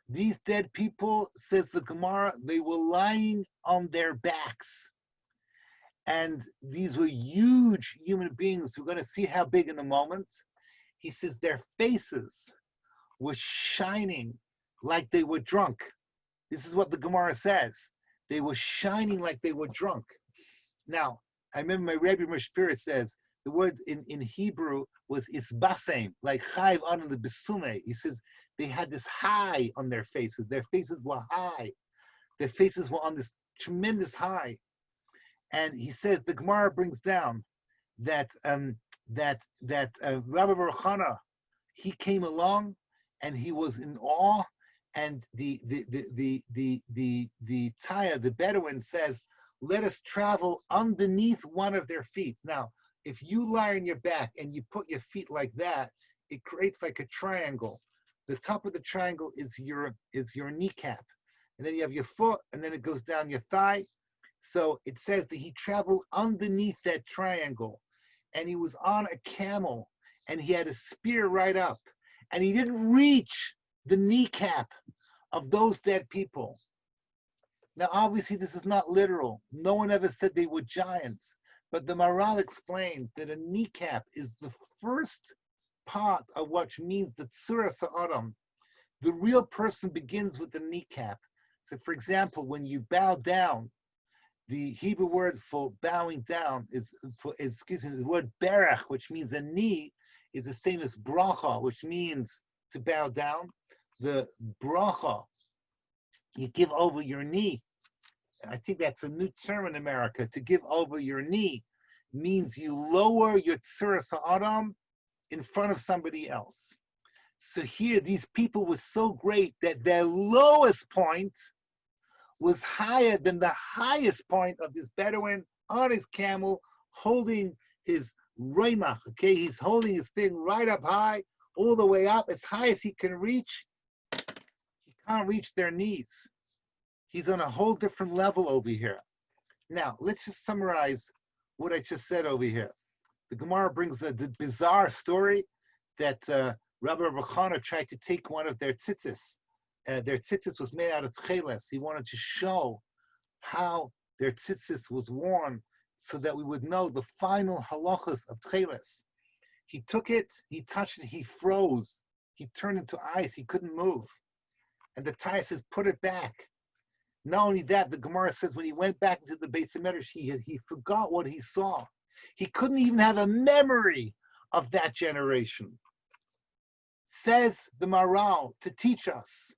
These dead people, says the Gemara, they were lying on their backs. And these were huge human beings. We're going to see how big in a moment. He says their faces were shining like they were drunk. This is what the Gemara says. They were shining like they were drunk. Now, I remember my Rebbe Mishpira says the word in Hebrew was isbasem, like chayv on the besume. He says they had this high on their faces. Their faces were high. Their faces were on this tremendous high. And he says the Gemara brings down that Rabbi Bar Chana, he came along and he was in awe. And the Taya, the Bedouin, says, let us travel underneath one of their feet. Now, if you lie on your back and you put your feet like that, it creates like a triangle. The top of the triangle is your kneecap. And then you have your foot, and then it goes down your thigh. So it says that he traveled underneath that triangle, and he was on a camel, and he had a spear right up, and he didn't reach the kneecap of those dead people. Now, obviously, this is not literal. No one ever said they were giants, but the Maharal explained that a kneecap is the first part of what means the Tzura Sa'adam. The real person begins with the kneecap. So, for example, when you bow down, the Hebrew word for bowing down the word berach, which means a knee, is the same as bracha, which means to bow down. The bracha, you give over your knee. I think that's a new term in America. To give over your knee means you lower your tzura sa'adam in front of somebody else. So here, these people were so great that their lowest point was higher than the highest point of this Bedouin on his camel, holding his roimach. Okay, he's holding his thing right up high, all the way up, as high as he can reach. He can't reach their knees. He's on a whole different level over here. Now, let's just summarize what I just said over here. The Gemara brings the bizarre story that Rabbi Bar Chana tried to take one of their tzitzis. Their tzitzis was made out of tcheles. He wanted to show how their tzitzis was worn so that we would know the final halachas of tcheles. He took it, he touched it, he froze. He turned into ice, he couldn't move. And the Taya says, put it back. Not only that, the Gemara says when he went back into the Beis HaMedrash, he forgot what he saw. He couldn't even have a memory of that generation. Says the Maharal to teach us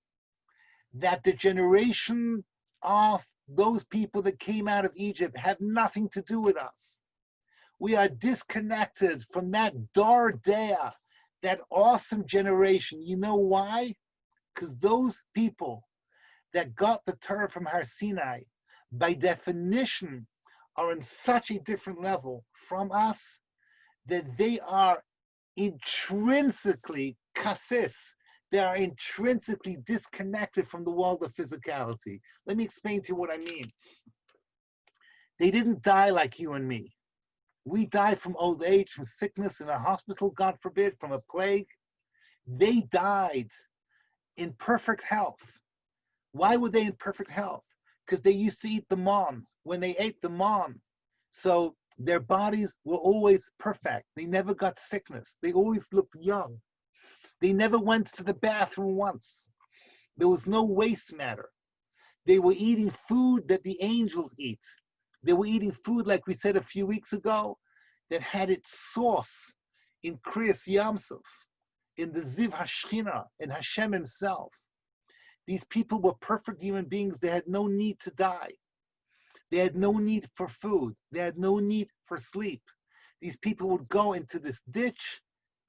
that the generation of those people that came out of Egypt have nothing to do with us. We are disconnected from that Dar Dea, that awesome generation. You know why? Because those people that got the Torah from Har Sinai, by definition, are on such a different level from us that they are intrinsically kasis. They are intrinsically disconnected from the world of physicality. Let me explain to you what I mean. They didn't die like you and me. We die from old age, from sickness in a hospital, God forbid, from a plague. They died in perfect health. Why were they in perfect health? Because they used to eat the man. When they ate the man, so their bodies were always perfect. They never got sickness. They always looked young. They never went to the bathroom once. There was no waste matter. They were eating food that the angels eat. They were eating food, like we said a few weeks ago, that had its source in Kriyas Yamsuf, in the Ziv Hashchina, in Hashem himself. These people were perfect human beings. They had no need to die. They had no need for food. They had no need for sleep. These people would go into this ditch,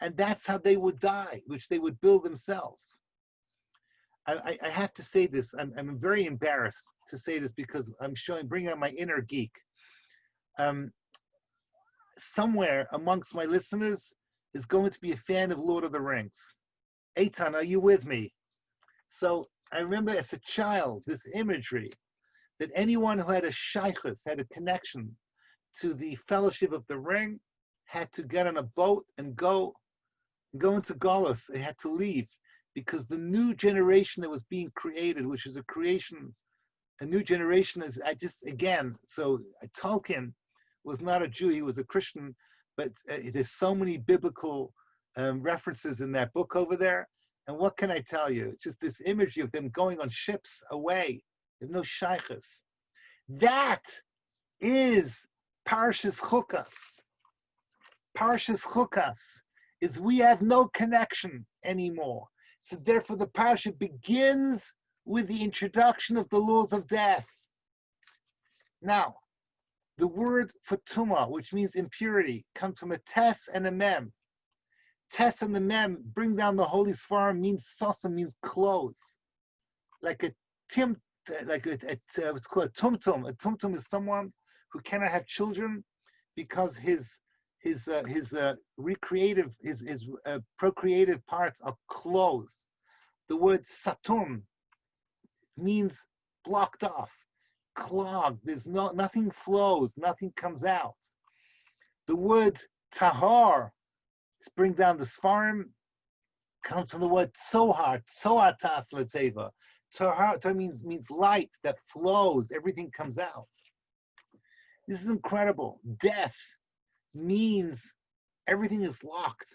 and that's how they would die, which they would build themselves. I have to say this. I'm very embarrassed to say this because I'm bringing out my inner geek. Somewhere amongst my listeners is going to be a fan of Lord of the Rings. Eitan, are you with me? So I remember as a child, this imagery that anyone who had a shaykhus, had a connection to the Fellowship of the Ring, had to get on a boat and go into Golis. They had to leave because the new generation that was being created, which is a new generation is, so Tolkien was not a Jew, he was a Christian, but there's so many biblical references in that book over there. And what can I tell you? It's just this imagery of them going on ships away. There's no shaykhus. That is Parshas Chukas. Parshas Chukas is we have no connection anymore. So therefore the parsha begins with the introduction of the laws of death. Now, the word for tumah, which means impurity, comes from a tes and a mem. Tes and the mem bring down the holy svarim, means sasa, means clothes. Like a what's called a tumtum. A tumtum is someone who cannot have children because his procreative parts are closed. The word satum means blocked off, clogged. There's nothing flows, nothing comes out. The word tahar, bring down the svarim, comes from the word tzohar, tzohatas leteva. Tahar means light that flows, everything comes out. This is incredible. Death means everything is locked.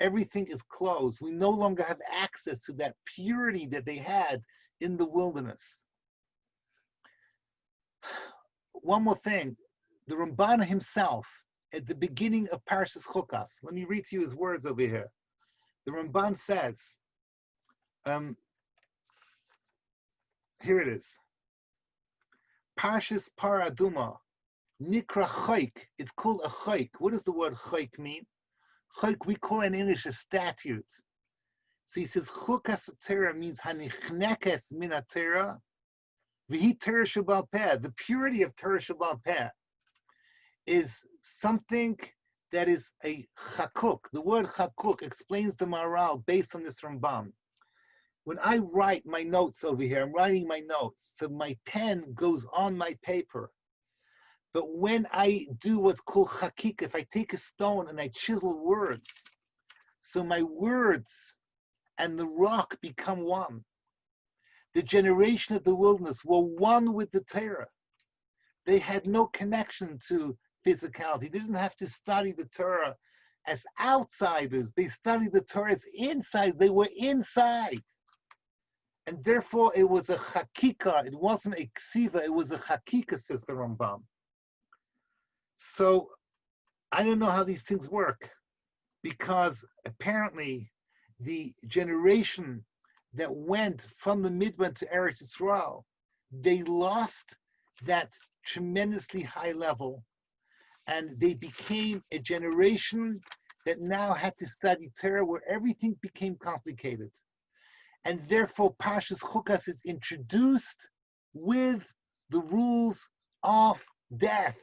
Everything is closed. We no longer have access to that purity that they had in the wilderness. One more thing. The Ramban himself, at the beginning of Parshas Chukas, let me read to you his words over here. The Ramban says, here it is. Parshas Adumah, Nikra Chayk. It's called a Chayk. What does the word Chayk mean? Chayk, we call in English a statute. So he says, Chukas Torah means Hanichnekes min Torah, v'hi Torah shebal peh. The purity of Torah shebal peh is something that is a chakuk. The word chakuk explains the Maharal based on this Ramban. When I write my notes over here, I'm writing my notes, so my pen goes on my paper. But when I do what's called chakik, if I take a stone and I chisel words, so my words and the rock become one. The generation of the wilderness were one with the Torah. They had no connection to physicality. They didn't have to study the Torah as outsiders. They studied the Torah as inside. They were inside. And therefore it was a chakika. It wasn't a ksiva. It was a chakika, says the Rambam. So I don't know how these things work, because apparently the generation that went from the Midbar to Eretz Yisrael, they lost that tremendously high level, and they became a generation that now had to study Torah, where everything became complicated. And therefore Parshas Chukas is introduced with the rules of death.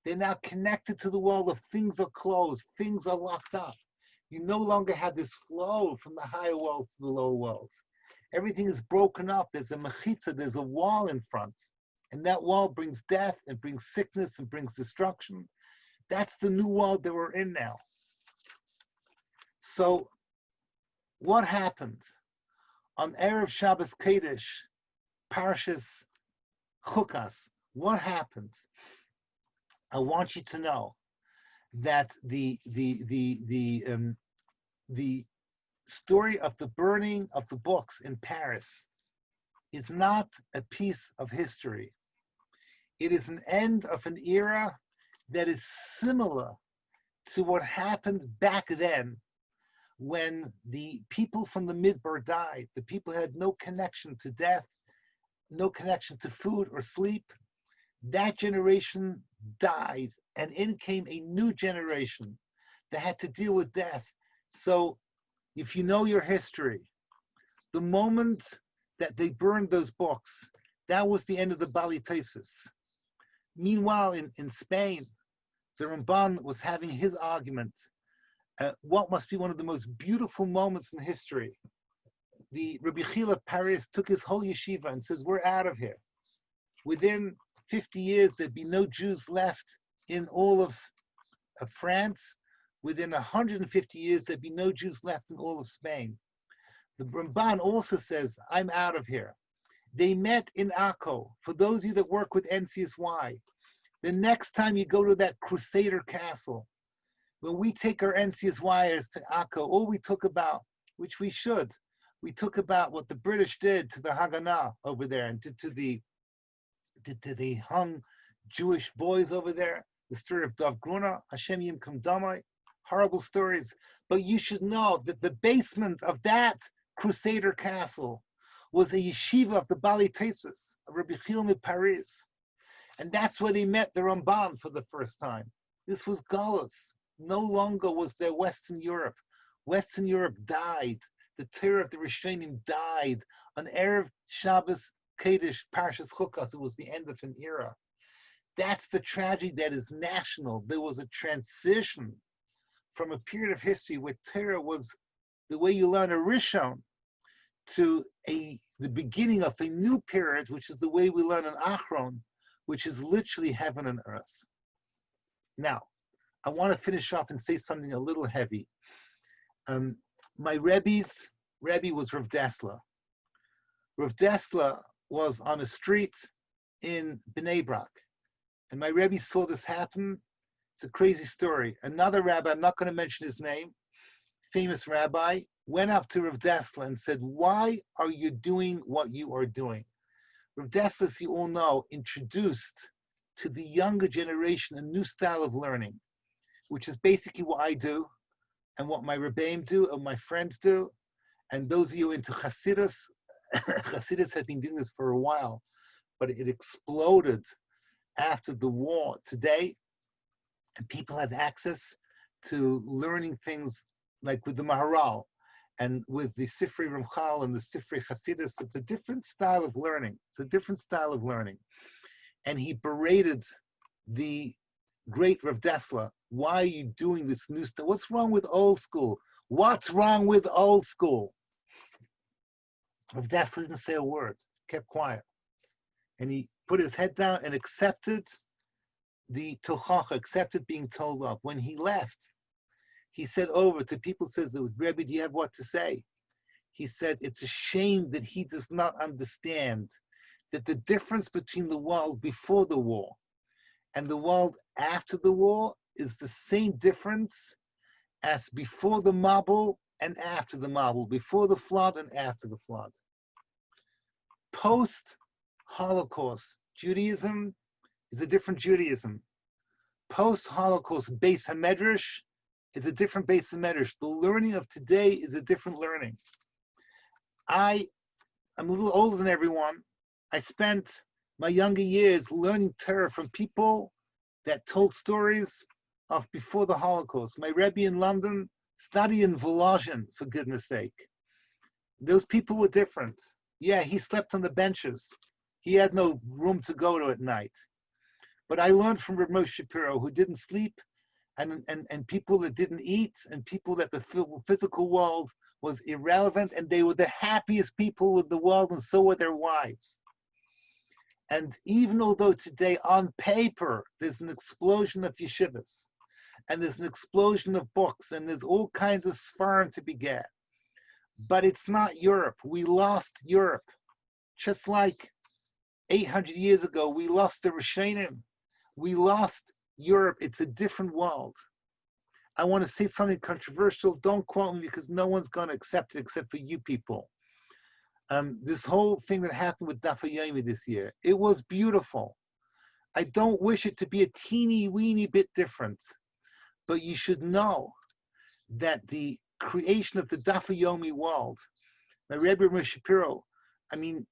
They're now connected to the world of things are closed, things are locked up. You no longer have this flow from the higher worlds to the lower worlds. Everything is broken up. There's a mechitza, there's a wall in front. And that wall brings death and brings sickness and brings destruction, That's the new world that we're in now. So what happened on Erev Shabbos Chukas, Parshas Chukas? What happened? I want you to know that the story of the burning of the books in Paris is not a piece of history. It is an end of an era that is similar to what happened back then when the people from the Midbar died. The people had no connection to death, no connection to food or sleep. That generation died, and in came a new generation that had to deal with death. So if you know your history, the moment that they burned those books, that was the end of the Bali Tesis. Meanwhile, in Spain, the Ramban was having his argument. What must be one of the most beautiful moments in history? The Rabbi Chila of Paris took his whole yeshiva and says, we're out of here. Within 50 years, there'd be no Jews left in all of France. Within 150 years, there'd be no Jews left in all of Spain. The Ramban also says, I'm out of here. They met in Akko. For those of you that work with NCSY, the next time you go to that Crusader castle, when we take our NCSYers to Akko, all we talk about, which we should, we talk about what the British did to the Haganah over there and to the hung Jewish boys over there, the story of Dov Gruna, Hashem Yimkum Damai, horrible stories. But you should know that the basement of that Crusader castle was a yeshiva of the Bali Tesis, of Rabbi Chilm of Paris. And that's where they met the Ramban for the first time. This was Galus. No longer was there Western Europe. Western Europe died. The Torah of the Rishonim died. On Erev Shabbos Chukas, Parshas Chukas, it was the end of an era. That's the tragedy that is national. There was a transition from a period of history where Torah was the way you learn a Rishon to the beginning of a new period, which is the way we learn an Achron, which is literally heaven and earth. Now, I want to finish up and say something a little heavy. My Rebbe's Rebbe was Rav Dessler. Rav Dessler was on a street in Bnei Brak, and my Rebbe saw this happen. It's a crazy story. Another rabbi, I'm not going to mention his name, famous rabbi, went up to Rav Dessler and said, why are you doing what you are doing? Rav Dessler, as you all know, introduced to the younger generation a new style of learning, which is basically what I do and what my Rebbeim do and my friends do. And those of you into Hasidus, Hasidus had been doing this for a while, but it exploded after the war. Today, and people have access to learning things like with the Maharal and with the Sifrei Ramchal and the Sifrei Hasidus. It's a different style of learning. It's a different style of learning. And he berated the great Rav Dessler. Why are you doing this new stuff? What's wrong with old school? What's wrong with old school? Rav Dessler didn't say a word, kept quiet. And he put his head down and accepted the tochacha, accepted being told off. When he left, he said over to people, says, Rebbe, do you have what to say? He said, it's a shame that he does not understand that the difference between the world before the war and the world after the war is the same difference as before the Mabul and after the Mabul, before the flood and after the flood. Post-Holocaust Judaism is a different Judaism. Post-Holocaust Beis HaMedrash is a different Beis HaMedrash. The learning of today is a different learning. I'm a little older than everyone. I spent my younger years learning Torah from people that told stories of before the Holocaust. My Rebbe in London studied in Volozhin, for goodness sake. Those people were different. Yeah, he slept on the benches. He had no room to go to at night. But I learned from Rav Moshe Shapiro, who didn't sleep, and people that didn't eat, and people that the physical world was irrelevant, and they were the happiest people in the world, and so were their wives. And even although today, on paper, there's an explosion of yeshivas, and there's an explosion of books, and there's all kinds of sperm to be get. But it's not Europe. We lost Europe. Just like 800 years ago, we lost the Rishonim. We lost Europe. It's a different world. I want to say something controversial. Don't quote me because no one's going to accept it except for you people. This whole thing that happened with Daf Yomi this year, it was beautiful. I don't wish it to be a teeny weeny bit different, but you should know that the creation of the Daf Yomi world, my Rebbe Moshe Shapiro, I mean,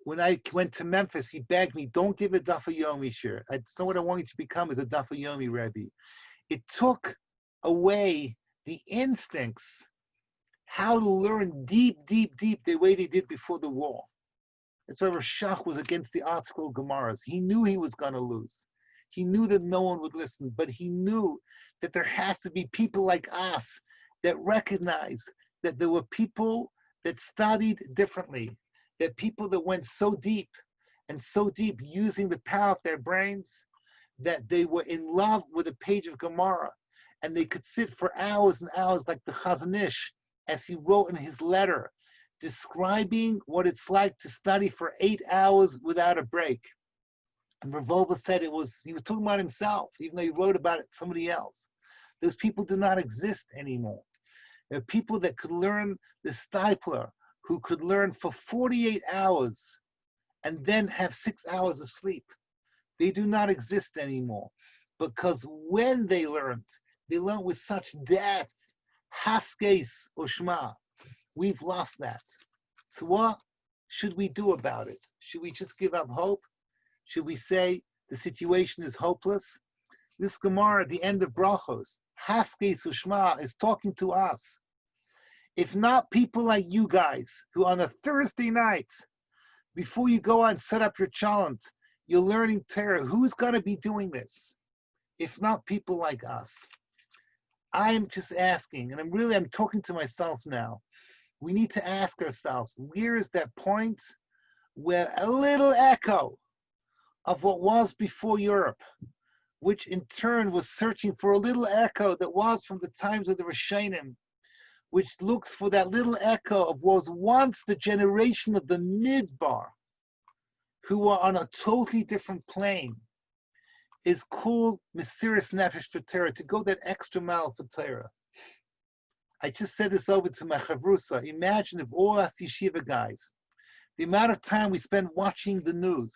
when I went to Memphis, he begged me, don't give a Daf Yomi shir. It's not what I want you to become as a Daf Yomi Rebbe. It took away the instincts, how to learn deep, deep, deep, the way they did before the war. That's why Rashach was against the art school Gemaras. He knew he was going to lose. He knew that no one would listen, but he knew that there has to be people like us that recognize that there were people that studied differently, that people that went so deep and so deep using the power of their brains, that they were in love with a page of Gemara, and they could sit for hours and hours like the Chazon Ish, as he wrote in his letter, describing what it's like to study for 8 hours without a break. And Rav Dessler said he was talking about himself, even though he wrote about it somebody else. Those people do not exist anymore. There are people that could learn the Stipler, who could learn for 48 hours and then have 6 hours of sleep. They do not exist anymore, because when they learned with such depth, Haskes Ushma. We've lost that. So what should we do about it? Should we just give up hope? Should we say the situation is hopeless? This Gemara at the end of Brachos, Haskes Ushma, is talking to us. If not people like you guys, who on a Thursday night, before you go out and set up your challenge, you're learning Torah, who's going to be doing this? If not people like us. I'm just asking, and I'm talking to myself now. We need to ask ourselves, where is that point where a little echo of what was before Europe, which in turn was searching for a little echo that was from the times of the Rishonim, which looks for that little echo of what was once the generation of the Midbar, who were on a totally different plane, is called Mesiras Nefesh for Torah, to go that extra mile for Torah. I just said this over to my chavrusa. Imagine if all us yeshiva guys, the amount of time we spend watching the news.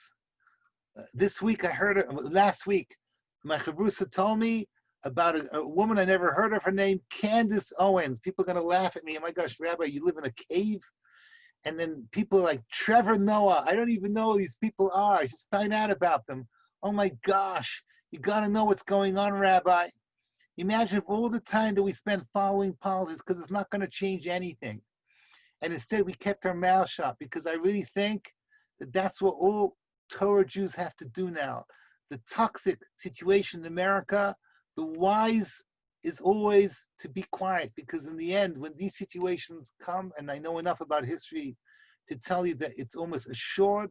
This week I heard it, last week, my chavrusa told me about a woman I never heard of, her name, Candace Owens. People are going to laugh at me. Oh my gosh, Rabbi, you live in a cave? And then people like Trevor Noah. I don't even know who these people are. I just find out about them. Oh my gosh, you got to know what's going on, Rabbi. Imagine if all the time that we spend following politics, because it's not going to change anything. And instead we kept our mouth shut, because I really think that that's what all Torah Jews have to do now. The toxic situation in America, the wise is always to be quiet, because in the end, when these situations come, and I know enough about history to tell you that it's almost assured,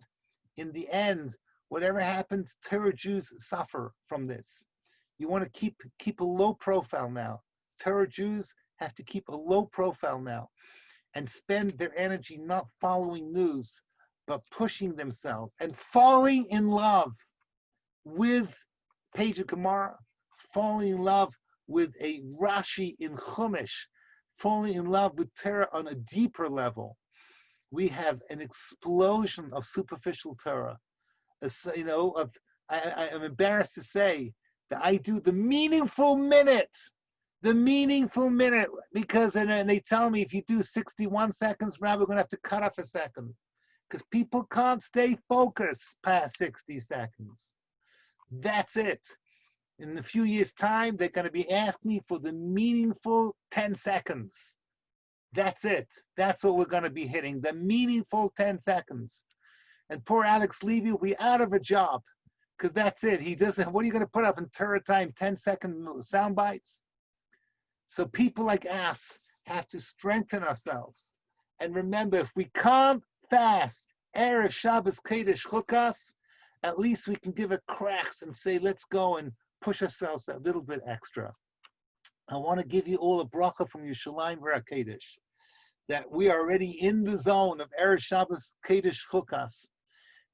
in the end, whatever happens, Torah Jews suffer from this. You want to keep a low profile now. Torah Jews have to keep a low profile now and spend their energy not following news, but pushing themselves and falling in love with page of Gemara, falling in love with a Rashi in Chumash, falling in love with Torah on a deeper level. We have an explosion of superficial Torah. I'm embarrassed to say that I do the meaningful minute, because and they tell me if you do 61 seconds, Rabbi, we're going to have to cut off a second, because people can't stay focused past 60 seconds. That's it. In a few years' time, they're going to be asking me for the meaningful 10 seconds. That's it. That's what we're going to be hitting, the meaningful 10 seconds. And poor Alex Levy will be out of a job, because that's it. He doesn't. What are you going to put up in Torah time? 10-second sound bites. So people like us have to strengthen ourselves. And remember, if we can't fast Erev Shabbos Chukas, at least we can give a cracks and say, let's go and push ourselves a little bit extra. I want to give you all a bracha from Yerushalayim v'Hakedesh, that we are already in the zone of Erev Shabbos Chukas,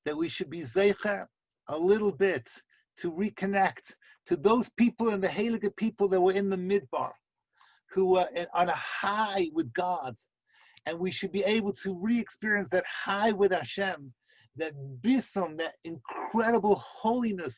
that we should be zeicha a little bit to reconnect to those people and the Heilige people that were in the Midbar, who were on a high with God. And we should be able to re-experience that high with Hashem, that bisom, that incredible holiness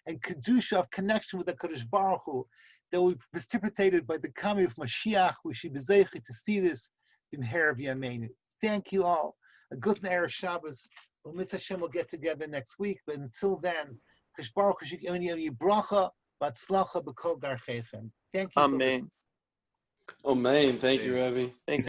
and kedusha of connection with the Kadosh Baruch Hu, that will be precipitated by the coming of Mashiach. We should be zeicha to see this in Erev Yameinu. Thank you all. A good Erev Shabbos. Mitzvah Hashem will get together next week, but until then, Kadosh Baruch Hu should give you bracha, batzlacha, b'kol darchechem. Thank you. Amen. Amen. Thank you, Rabbi. Thank you.